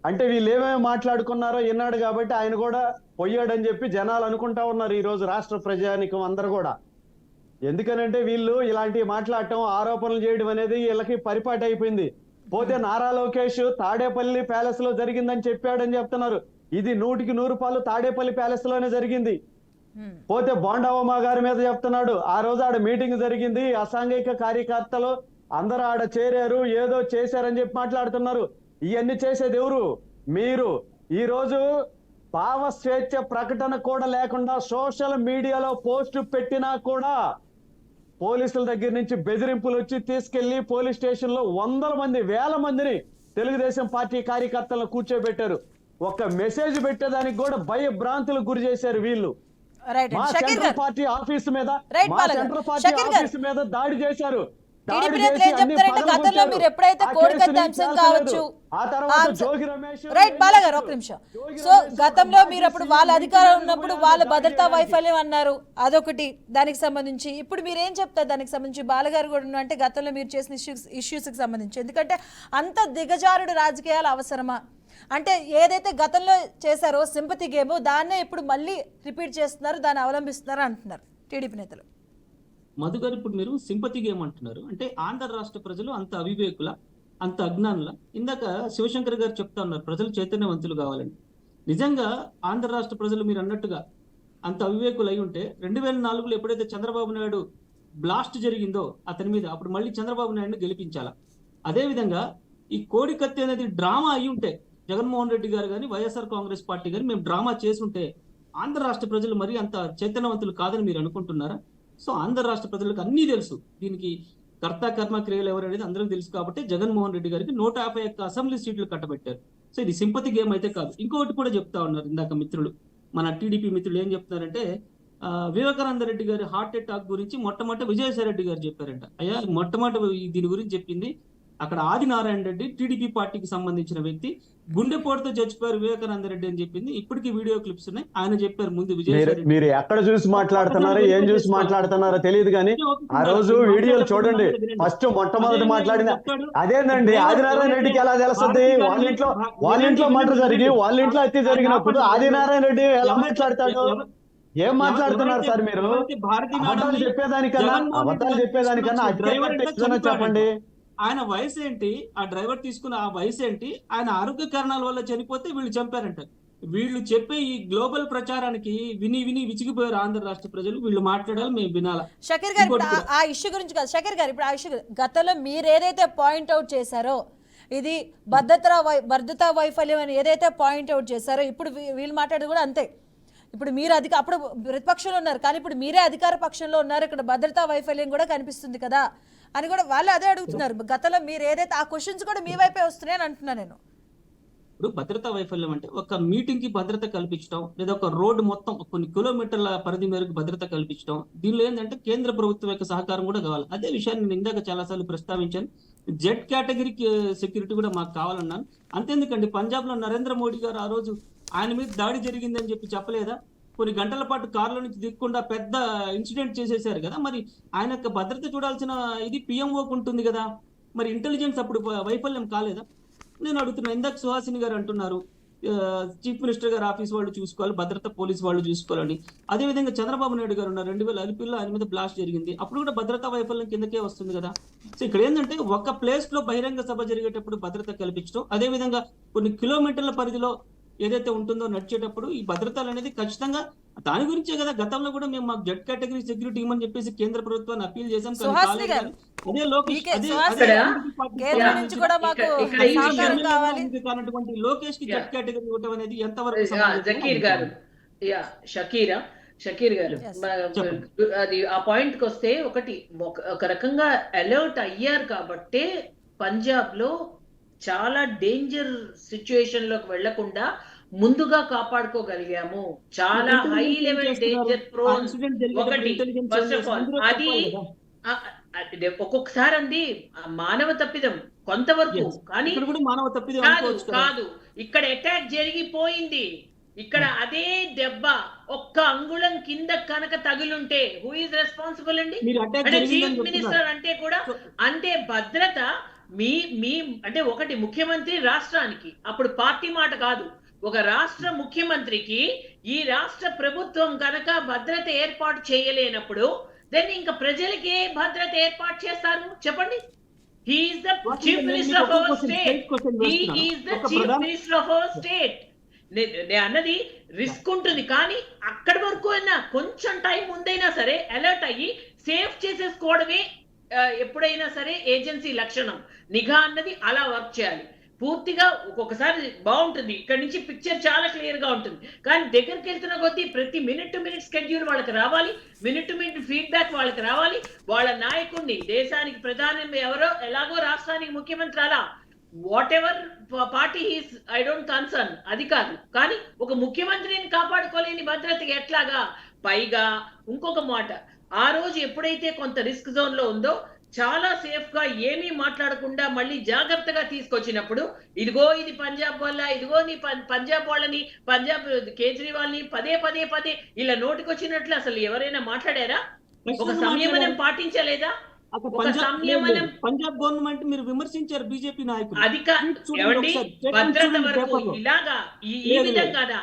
అంటే వీళ్ళు ఏమేమి మాట్లాడుకున్నారో విన్నాడు కాబట్టి ఆయన కూడా పోయాడని చెప్పి జనాలు అనుకుంటా ఉన్నారు ఈ రోజు రాష్ట్ర ప్రజానికం అందరు కూడా. ఎందుకనంటే వీళ్ళు ఇలాంటివి మాట్లాడటం, ఆరోపణలు చేయడం అనేది వీళ్ళకి పరిపాటి అయిపోయింది. పోతే నారా లోకేష్ తాడేపల్లి ప్యాలెస్ లో జరిగిందని చెప్పాడని చెప్తున్నారు. ఇది 100% తాడేపల్లి ప్యాలెస్ లోనే జరిగింది. పోతే బోండావమ్మ గారి మీద చెప్తున్నాడు. ఆ రోజు ఆడ మీటింగ్ జరిగింది, అసాంఘిక కార్యకర్తలు అందరూ ఆడ చేరారు, ఏదో చేశారని చెప్పి మాట్లాడుతున్నారు. ఇవన్నీ చేసేది ఎవరు? మీరు. ఈ రోజు భావ స్వేచ్ఛ ప్రకటన కూడా లేకుండా సోషల్ మీడియాలో పోస్ట్ పెట్టినా కూడా పోలీసుల దగ్గర నుంచి బెదిరింపులు వచ్చి తీసుకెళ్లి పోలీస్ స్టేషన్ లో 100 మంది 1000 మందిని తెలుగుదేశం పార్టీ కార్యకర్తలను కూర్చోబెట్టారు. ఒక మెసేజ్ పెట్టేదానికి కూడా భయభ్రాంతులకు గురి చేశారు వీళ్ళు. మా సెంట్రల్ పార్టీ ఆఫీస్ మీద దాడి చేశారు. దాడి టీడీపీ చేసి నేతలు ఏం అన్ని చెప్తారంటే పగలగొట్టారు. గతంలో మీరు ఎప్పుడైతే ఆ కోడికత్తి కేసుని అంశం చేర్చలేదు. కావచ్చు, ఆ తర్వాత జోగి రమేష్ రైట్ బాలగారు ఒక ఏం నిమిషం. జోగి సో రమేష్ గతంలో రాజీ మీరు అప్పుడు వాళ్ళ సీఎం అధికారం ఇంటికి ఉన్నప్పుడు పోయారు వాళ్ళ దాడి భద్రతా చేయడానికి. వైఫల్యం అన్నారు, అదొకటి. దానికి సంబంధించి ఇప్పుడు మీరు ఏం చెప్తారు దానికి సంబంధించి? బాలగారు కూడా ఉన్నారు అంటే గతంలో మీరు చేసిన ఇష్యూస్కి సంబంధించి, ఎందుకంటే అంత దిగజారుడు రాజకీయాలు అవసరమా? అంటే ఏదైతే గతంలో చేశారో సింపతి గేమ్, దాన్నే ఇప్పుడు మళ్ళీ రిపీట్ చేస్తున్నారు, దాన్ని అవలంబిస్తున్నారు అంటున్నారు టీడీపీ నేతలు. మధు గారు, ఇప్పుడు మీరు సింపతి గేమ్ అంటున్నారు అంటే ఆంధ్ర రాష్ట్ర ప్రజలు అంత అవివేకుల, అంత అజ్ఞానుల? ఇందాక శివశంకర్ గారు చెప్తా ఉన్నారు ప్రజలు చైతన్యవంతులు కావాలని. నిజంగా ఆంధ్ర రాష్ట్ర ప్రజలు మీరు అన్నట్టుగా అంత అవివేకులు అయి ఉంటే 2004లో ఎప్పుడైతే చంద్రబాబు నాయుడు బ్లాస్ట్ జరిగిందో అతని మీద, అప్పుడు మళ్ళీ చంద్రబాబు నాయుడుని గెలిపించాలా. అదేవిధంగా ఈ కోడికత్తి అనేది డ్రామా అయి ఉంటే జగన్మోహన్ రెడ్డి గారు కానీ వైఎస్ఆర్ కాంగ్రెస్ పార్టీ కానీ మేము డ్రామా చేసుంటే ఆంధ్ర రాష్ట్ర ప్రజలు మరీ అంత చైతన్యవంతులు కాదని మీరు అనుకుంటున్నారా? సో ఆంధ్ర రాష్ట్ర ప్రజలకు అన్నీ తెలుసు, దీనికి కర్త కర్మ క్రియలు ఎవరనేది అందరికీ తెలుసు. కాబట్టి జగన్మోహన్ రెడ్డి గారికి 151 అసెంబ్లీ సీట్లు కట్టబెట్టారు. సో ఇది సింపతి గేమ్ అయితే కాదు. ఇంకొకటి కూడా చెప్తా ఉన్నారు ఇందాక మిత్రులు, మన టీడీపీ మిత్రులు ఏం చెప్తున్నారంటే వివేకానంద రెడ్డి గారి హార్ట్ అటాక్ గురించి మొట్టమొదటి విజయసాయి రెడ్డి గారు చెప్పారంట. అయ్యా, మొట్టమొదటి దీని గురించి చెప్పింది అక్కడ ఆదినారాయణ రెడ్డి, టీడీపీ పార్టీకి సంబంధించిన వ్యక్తి, గుండెపోటుతో చచ్చిపోయారు వివేకానంద రెడ్డి అని చెప్పింది. ఇప్పటికీ వీడియో క్లిప్స్ ఉన్నాయి, ఆయన చెప్పారు ముందు విజయసాయి. మీరు ఎక్కడ చూసి మాట్లాడుతున్నారో ఏం చూసి మాట్లాడుతున్నారో తెలియదు కానీ ఆ రోజు వీడియోలు చూడండి. ఫస్ట్ మొట్టమొదటి మాట్లాడిన అదేనండి, ఆదినారాయణ రెడ్డికి ఎలా తెలుస్తుంది? వాళ్ళ ఇంట్లో మర్డర్ జరిగి వాళ్ళ ఇంట్లో హత్య జరిగినప్పుడు ఆదినారాయణ రెడ్డి ఎలా మాట్లాడతాడు? ఏం మాట్లాడుతున్నారు సార్ మీరు? అబద్ధాలు చెప్పేదానికన్నా చెప్పండి. ఆయన వయసు ఏంటి, ఆ డ్రైవర్ తీసుకున్న ఆ వయసు ఏంటి, ఆయన ఆరోగ్య కారణాల వల్ల చనిపోతే వీళ్ళు చంపారంట. వీళ్ళు చెప్పే ఈ గ్లోబల్ ప్రచారానికి విని విని విసిగిపోయారు ఆంధ్ర రాష్ట్ర ప్రజలు. వీళ్ళు మాట్లాడాలి, మేము వినాలా. షకీర్ గారు, ఆ ఇష్యూ గురించి కాదు షకీర్ గారు, ఇప్పుడు ఆ ఇష్యూ గతంలో మీరు ఏదైతే పాయింట్ అవుట్ చేశారో, ఇది భద్రతా వైఫల్యం అని ఏదైతే పాయింట్ అవుట్ చేశారో, ఇప్పుడు వీళ్ళు మాట్లాడేది కూడా అంతే. ఇప్పుడు మీరు అప్పుడు ప్రతిపక్షంలో ఉన్నారు, కానీ ఇప్పుడు మీరే అధికార పక్షంలో ఉన్నారు, ఇక్కడ భద్రతా వైఫల్యం కూడా కనిపిస్తుంది కదా అని కూడా వాళ్ళు అదే అడుగుతున్నారు. గతంలో మీరు ఏదైతే ఆ క్వశ్చన్స్ కూడా మీ వైపే వస్తున్నాయి అని అంటున్నా నేను. ఇప్పుడు భద్రతా వైఫల్యం అంటే ఒక మీటింగ్ కి భద్రత కల్పించడం, లేదా ఒక రోడ్డు మొత్తం కొన్ని కిలోమీటర్ల పరిధి మేరకు భద్రత కల్పించడం. దీనిలో ఏంటంటే కేంద్ర ప్రభుత్వం యొక్క సహకారం కూడా కావాలి. అదే విషయాన్ని నేను ఇందాక చాలాసార్లు ప్రస్తావించాను. జెడ్ కేటగిరీ సెక్యూరిటీ కూడా మాకు కావాలన్నాను. అంతేందుకండి, పంజాబ్ లో నరేంద్ర మోడీ గారు ఆ రోజు ఆయన మీద దాడి జరిగిందని చెప్పలేదా? కొన్ని గంటల పాటు కారులో నుంచి దిగకుండా పెద్ద ఇన్సిడెంట్ చేసేసారు కదా. మరి ఆయన యొక్క భద్రత చూడాల్సిన ఇది పిఎంఓకి ఉంటుంది కదా. మరి ఇంటెలిజెన్స్ అప్పుడు వైఫల్యం కాలేదా? నేను అడుగుతున్నా. ఇందాక సుహాసిని గారు అంటున్నారు చీఫ్ మినిస్టర్ గారు ఆఫీస్ వాళ్ళు చూసుకోవాలి, భద్రత పోలీస్ వాళ్ళు చూసుకోవాలని. అదేవిధంగా చంద్రబాబు నాయుడు గారు ఉన్నారు, 2005లో ఆయన మీద బ్లాస్ట్ జరిగింది, అప్పుడు కూడా భద్రతా వైఫల్యం కిందకే వస్తుంది కదా. సో ఇక్కడ ఏంటంటే ఒక ప్లేస్ లో బహిరంగ సభ జరిగేటప్పుడు భద్రత కల్పించడం, అదేవిధంగా కొన్ని కిలోమీటర్ల పరిధిలో ఏదైతే ఉంటుందో నడిచేటప్పుడు ఈ భద్రతలు అనేది ఖచ్చితంగా దాని గురించే కదా. గతంలో కూడా మేము మాకు జెడ్ కేటగిరీ సెక్యూరిటీ ఇవ్వమని చెప్పేసి కేంద్ర ప్రభుత్వాన్ని అప్పీల్ చేశాం. అదే లోకేష్ లోకేష్ కి జెడ్ కేటగిరీ ఇవ్వటం అనేది ఎంతవరకు? షకీర్ గారు, అది ఆ పాయింట్ కి వస్తే ఒక రకంగా అలర్ట్ అయ్యారు కాబట్టే పంజాబ్ లో చాలా డేంజర్ సిచ్యుయేషన్ లోకి వెళ్లకుండా ముందుగా కాపాడుకోగలిగాము. చాలా హై లెవెల్ డేంజర్ ప్రోన్. ఒకటి ఫస్ట్ ఆఫ్ ఆల్ అది ఒక్కొక్కసారి అండి మానవ తప్పిదం కొంతవరకు, కానీ కాదు. ఇక్కడ అటాక్ జరిగిపోయింది. ఇక్కడ అదే దెబ్బ ఒక్క అంగుళం కింద కనుక తగులుంటే హూ ఈజ్ రెస్పాన్సిబుల్ అండి? అంటే చీఫ్ మినిస్టర్ అంటే కూడా అంటే భద్రత మీ అంటే ఒకటి ముఖ్యమంత్రి రాష్ట్రానికి, అప్పుడు పార్టీ మాట కాదు, ఒక రాష్ట్ర ముఖ్యమంత్రికి ఈ రాష్ట్ర ప్రభుత్వం కనుక భద్రత ఏర్పాటు చేయలేనప్పుడు దెన్ ఇంకా ప్రజలకి ఏ భద్రత ఏర్పాటు చేస్తారు చెప్పండి? He is the chief minister of our state. He is the chief minister of our state. అన్నది రిస్క్ ఉంటుంది, కానీ అక్కడి వరకు అయినా కొంచెం టైం ముందైనా సరే అలర్ట్ అయ్యి సేఫ్ చేసేసుకోవడమే ఎప్పుడైనా సరే ఏజెన్సీ లక్షణం. నిఘా అన్నది అలా వర్క్ చేయాలి. పూర్తిగా ఒక్కొక్కసారి బాగుంటుంది, ఇక్కడ నుంచి పిక్చర్ చాలా క్లియర్ గా ఉంటుంది, కానీ దగ్గరికి వెళ్తున్న కొద్దీ ప్రతి మినిట్ టు మినిట్ స్కెడ్యూల్ వాళ్ళకి రావాలి, మినిట్ టు మినిట్ ఫీడ్బ్యాక్ వాళ్ళకి రావాలి. వాళ్ళ నాయకుడిని, దేశానికి ప్రధాని ఎవరో ఎలాగో రాష్ట్రానికి ముఖ్యమంత్రి అలా what ever party is I don't concern, అది కాదు. కానీ ఒక ముఖ్యమంత్రిని కాపాడుకోలేని భద్రతకి ఎట్లాగా? పైగా ఇంకొక మాట, ఆ రోజు ఎప్పుడైతే కొంత రిస్క్ జోన్ లో ఉందో చాలా సేఫ్ గా ఏమీ మాట్లాడకుండా మళ్ళీ జాగ్రత్తగా తీసుకొచ్చినప్పుడు ఇదిగో ఇది పంజాబ్ వల్ల, ఇదిగో నీ పంజాబ్ వాళ్ళని, పంజాబ్ కేజ్రీవాల్ ని పదే పదే పదే ఇలా నోటికొచ్చినట్లు అసలు ఎవరైనా మాట్లాడారా? ఒక సంయమనం పాటించలేదా? ఒక సంయమనం. పంజాబ్ గవర్నమెంట్ మీరు విమర్శించారు బీజేపీ నాయకులు. ఏమండి భద్రత వరకు ఇలాగా ఈ విధంగానా?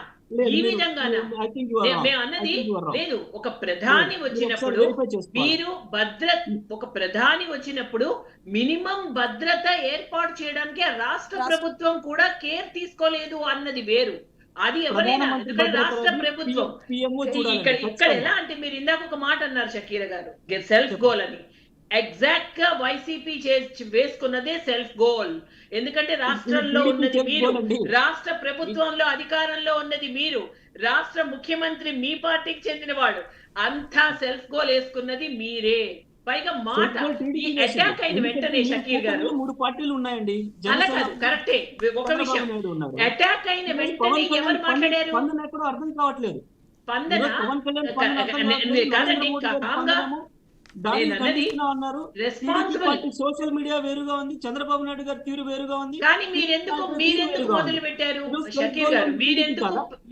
ఈ విధంగానా మేము అన్నది లేదు. ఒక ప్రధాని వచ్చినప్పుడు మీరు ఒక ప్రధాని వచ్చినప్పుడు మినిమం భద్రత ఏర్పాటు చేయడానికి రాష్ట్ర ప్రభుత్వం కూడా కేర్ తీసుకోలేదు అన్నది వేరు. అది ఎవరైనా, ఎందుకంటే రాష్ట్ర ప్రభుత్వం ఇక్కడ ఎలా అంటే మీరు ఇందాక ఒక మాట అన్నారు షకీర గారు, సెల్ఫ్ గోల్ అని. ఎగ్జాక్ట్ గా వైసీపీ వేసుకున్నదే సెల్ఫ్ గోల్. ఎందుకంటే రాష్ట్రంలో ఉన్నది మీరు, రాష్ట్ర ప్రభుత్వంలో అధికారంలో ఉన్నది మీరు, రాష్ట్ర ముఖ్యమంత్రి మీ పార్టీకి చెందినవాడు, అంతా సెల్ఫ్ గోల్ వేసుకున్నది మీరే. పైగా మాట ఈ అటాక్ అయిన వెంటనే షకీర్ గారు 3 పార్టీలు ఉన్నాయండి. అలా కాదు, కరెక్టే. ఒక విషయం, అటాక్ అయిన వెంటనే ఎవరు మాట్లాడారు? అర్థం కావట్లేదు. స్పందన కాదండి, కామ్గా సోషల్ మీడియా వేరుగా ఉంది, చంద్రబాబు నాయుడు గారి తీరు వేరుగా ఉంది. కానీ మీరెందుకు మొదలు పెట్టారు షకీర్ గారు?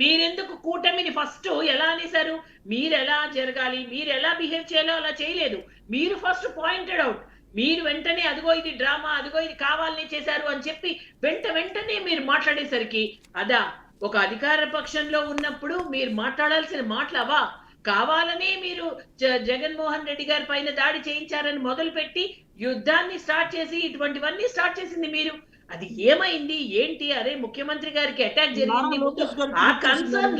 మీరెందుకు కూటమిని ఫస్ట్ ఎలా అనేసారు? మీరు ఎలా జరగాలి, మీరు ఎలా బిహేవ్ చేయాలో అలా చేయలేదు. మీరు ఫస్ట్ పాయింటెడ్ అవుట్. మీరు వెంటనే అదిగో ఇది డ్రామా, అదిగో ఇది కావాలని చేశారు అని చెప్పి వెంటనే మీరు మాట్లాడేసరికి అదా ఒక అధికార పక్షంలో ఉన్నప్పుడు మీరు మాట్లాడాల్సిన మాటలు అవా? కావాలనే మీరు జగన్మోహన్ రెడ్డి గారి పైన దాడి చేయించారని మొదలుపెట్టి యుద్ధాన్ని స్టార్ట్ చేసి ఇటువంటివన్నీ స్టార్ట్ చేసింది మీరు. అది ఏమైంది ఏంటి? అరే ముఖ్యమంత్రి గారికి అటాక్ జరిగింది, ఆ కన్సర్న్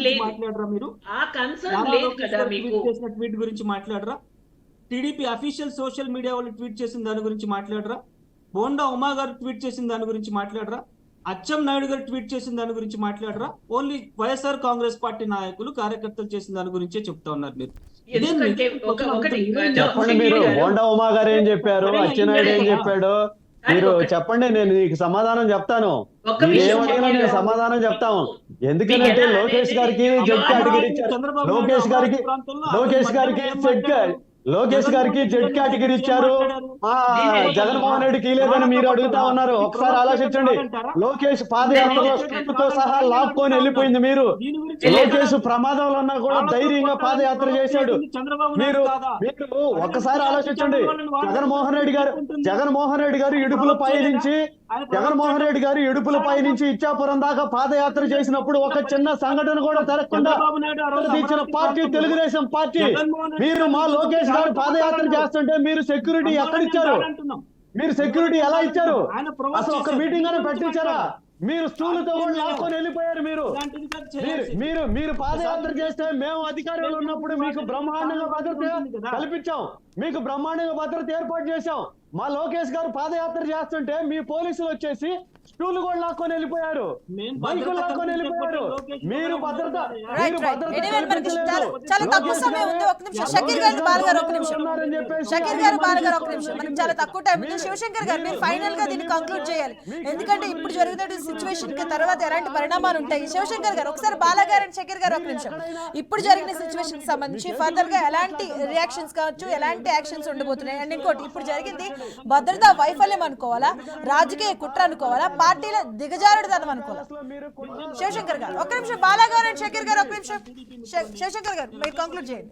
లేదు కదా మీకు? ట్వీట్ గురించి మాట్లాడరా? టీడీపీ అఫీషియల్ సోషల్ మీడియా వాళ్ళు ట్వీట్ చేసిన దాని గురించి మాట్లాడరా? బోండా ఉమా గారు ట్వీట్ చేసిన దాని గురించి మాట్లాడరా? అచ్చం నాయుడు గారు ట్వీట్ చేసిన దాని గురించి మాట్లాడరా? ఓన్లీ వైఎస్ఆర్ కాంగ్రెస్ పార్టీ నాయకులు కార్యకర్తలు చేసిన దాని గురించే చెప్తా ఉన్నారు మీరు. చెప్పండి, మీరు బోండా ఉమా గారు ఏం చెప్పారు, అచ్చెన్నాయుడు ఏం చెప్పాడు, మీరు చెప్పండి, నేను నీకు సమాధానం చెప్తాను. ఏమడిగినా నేను సమాధానం చెప్తాను. ఎందుకంటే లోకేష్ గారికి జెడ్ కేటగిరీ ఇచ్చారు. లోకేష్ గారికి జెడ్ కేటగిరీ ఇచ్చారు, జగన్మోహన్ రెడ్డికి లేదని మీరు అడుగుతా ఉన్నారు. ఒకసారి ఆలోచించండి. లోకేష్ పాదయాత్రతో సహా లాక్కొని వెళ్ళిపోయింది మీరు. లోకేష్ ప్రమాదంలో ఉన్నా కూడా ధైర్యంగా పాదయాత్ర చేశాడు. మీరు ఒక్కసారి ఆలోచించండి. జగన్మోహన్ రెడ్డి గారు ఇడుపులపై నుంచి ఇచ్చాపురం దాకా పాదయాత్ర చేసినప్పుడు ఒక చిన్న సంఘటన కూడా జరగకుండా తీర్చిన పార్టీ తెలుగుదేశం పార్టీ. మీరు మా లోకేష్ గారు పాదయాత్ర చేస్తుంటే మీరు సెక్యూరిటీ ఎక్కడిచ్చారు? మీరు సెక్యూరిటీ ఎలా ఇచ్చారు? అసలు ఒక మీటింగ్ అని పెట్టించారా? మీరు స్టూలుతో కూడా లాక్కొని వెళ్ళిపోయారు. మీరు పాదయాత్ర చేస్తే మేము అధికారంలో ఉన్నప్పుడు మీకు బ్రహ్మాండంగా భద్రత కల్పించాం, మీకు బ్రహ్మాండంగా భద్రత ఏర్పాటు చేశాం. మా లోకేష్ గారు పాదయాత్ర చేస్తుంటే మీ పోలీసులు వచ్చేసి స్టూలు కూడా లాక్కొని వెళ్ళిపోయారు, బైకులు లాక్కొని వెళ్ళిపోయారు. మీరు భద్రత చాలా తక్కువ సమయం ఉంది. ఒక నిమిషం షకీర్ గారు, బాలగారు ఒక నిమిషం. షకీర్ గారు, బాలగారు ఒక నిమిషం. మనకి చాలా తక్కువ టైం ఉంది. శివశంకర్ గారు, మీరు ఫైనల్ గా దీన్ని కంక్లూడ్ చేయాలి. ఎందుకంటే ఇప్పుడు జరుగుతున్న సిచ్యువేషన్ కి తర్వాత ఎలాంటి పరిణామాలు ఉంటాయి. శివశంకర్ గారు ఒకసారి, బాలగారు అండ్ షకీర్ గారు ఒక నిమిషం. ఇప్పుడు జరిగిన సిచ్యువేషన్ కి సంబంధించి ఫర్దర్ గా ఎలాంటి రియాక్షన్స్ కావచ్చు, ఎలాంటి యాక్షన్స్ ఉండబోతున్నాయి? అండ్ ఇంకోటి, ఇప్పుడు జరిగింది భద్రతా వైఫల్యం అనుకోవాలా, రాజకీయ కుట్ర అనుకోవాలా, పార్టీల దిగజారుడుదనం అనుకోవాలా? శివశంకర్ గారు ఒక నిమిషం, బాలగారు అండ్ షకీర్ గారు ఒక నిమిషం. శివశంకర్ గారు మీరు కంక్లూడ్ చేయండి.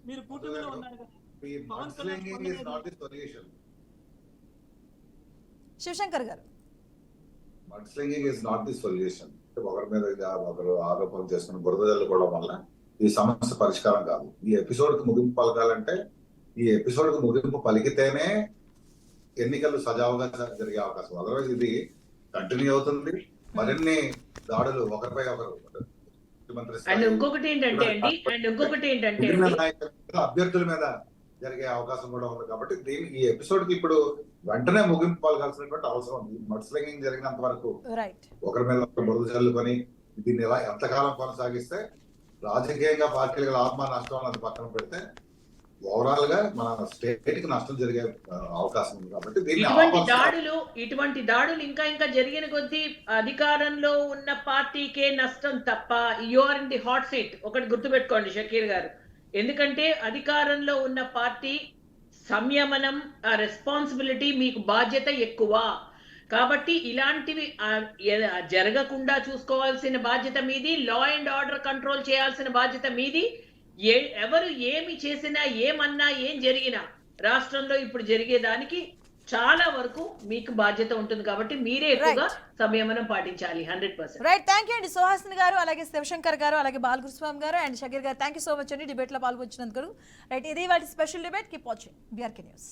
మీరు కూటమిలో ఉన్నారు కదా. శివశంకర్ గారు, మడ్స్లింగింగ్ ఇస్ నాట్ ది సొల్యూషన్. ఒకరి మీద ఒకరు ఆరోపణలు చేసుకుని బురద జల్లుకోవడం వల్ల ఈ సమస్య పరిష్కారం కాదు. ఈ ఎపిసోడ్ కు ముగింపు పలకాలంటే, ఈ ఎపిసోడ్ కు ముగింపు పలికితేనే ఎన్నికలు సజావుగా జరిగే అవకాశం. అదర్వైజ్ ఇది కంటిన్యూ అవుతుంది. మరిన్ని దాడులు ఒకరిపై ఒకరు అభ్యర్థుల మీద జరిగే అవకాశం కూడా ఉంది. కాబట్టి ఈ ఎపిసోడ్ కి ఇప్పుడు వెంటనే ముగింపు పలకాల్సినటువంటి అవసరం ఉంది. మడ్స్లింగింగ్ జరిగినంత వరకు ఒకరి మీద ఒకరు బురద జల్లుకొని దీన్ని ఎలా ఎంతకాలం కొనసాగిస్తే రాజకీయంగా పార్టీల ఆత్మ నష్టం అన్నది పక్కన పెడితే ఓవరాల్ గా మన స్టేట్ కి నష్టం జరిగే అవకాశం ఉంది. కాబట్టి ఇటువంటి దాడులు ఇంకా జరిగిన కొద్దీ అధికారంలో ఉన్న పార్టీకే నష్టం తప్ప, you are in the hot seat. ఒకటి గుర్తుపెట్టుకోండి షకీర్ గారు, ఎందుకంటే అధికారంలో ఉన్న పార్టీ సంయమనం, ఆ రెస్పాన్సిబిలిటీ మీకు బాధ్యత ఎక్కువ. కాబట్టి ఇలాంటివి జరగకుండా చూసుకోవాల్సిన బాధ్యత మీది, లా అండ్ ఆర్డర్ కంట్రోల్ చేయాల్సిన బాధ్యత మీది. ఎవరు ఏమి చేసినా, ఏమన్నా, ఏం జరిగినా రాష్ట్రంలో ఇప్పుడు జరిగేదానికి చాలా వరకు మీకు బాధ్యత ఉంటుంది. కాబట్టి మీరే ఎక్కువగా సంయమనం పాటించాలి 100%. రైట్, థ్యాంక్ యూ అండి సుహాసిని గారు, అలాగే శివశంకర్ గారు, అలాగే బాలకృష్ణ గారు అండ్ షకీర్ గారు. థ్యాంక్ యూ సో మచ్ అండి డిబేట్లో పాల్గొచ్చినందుకు. రైట్, ఇది వాటి special debate. Keep watching BRK news.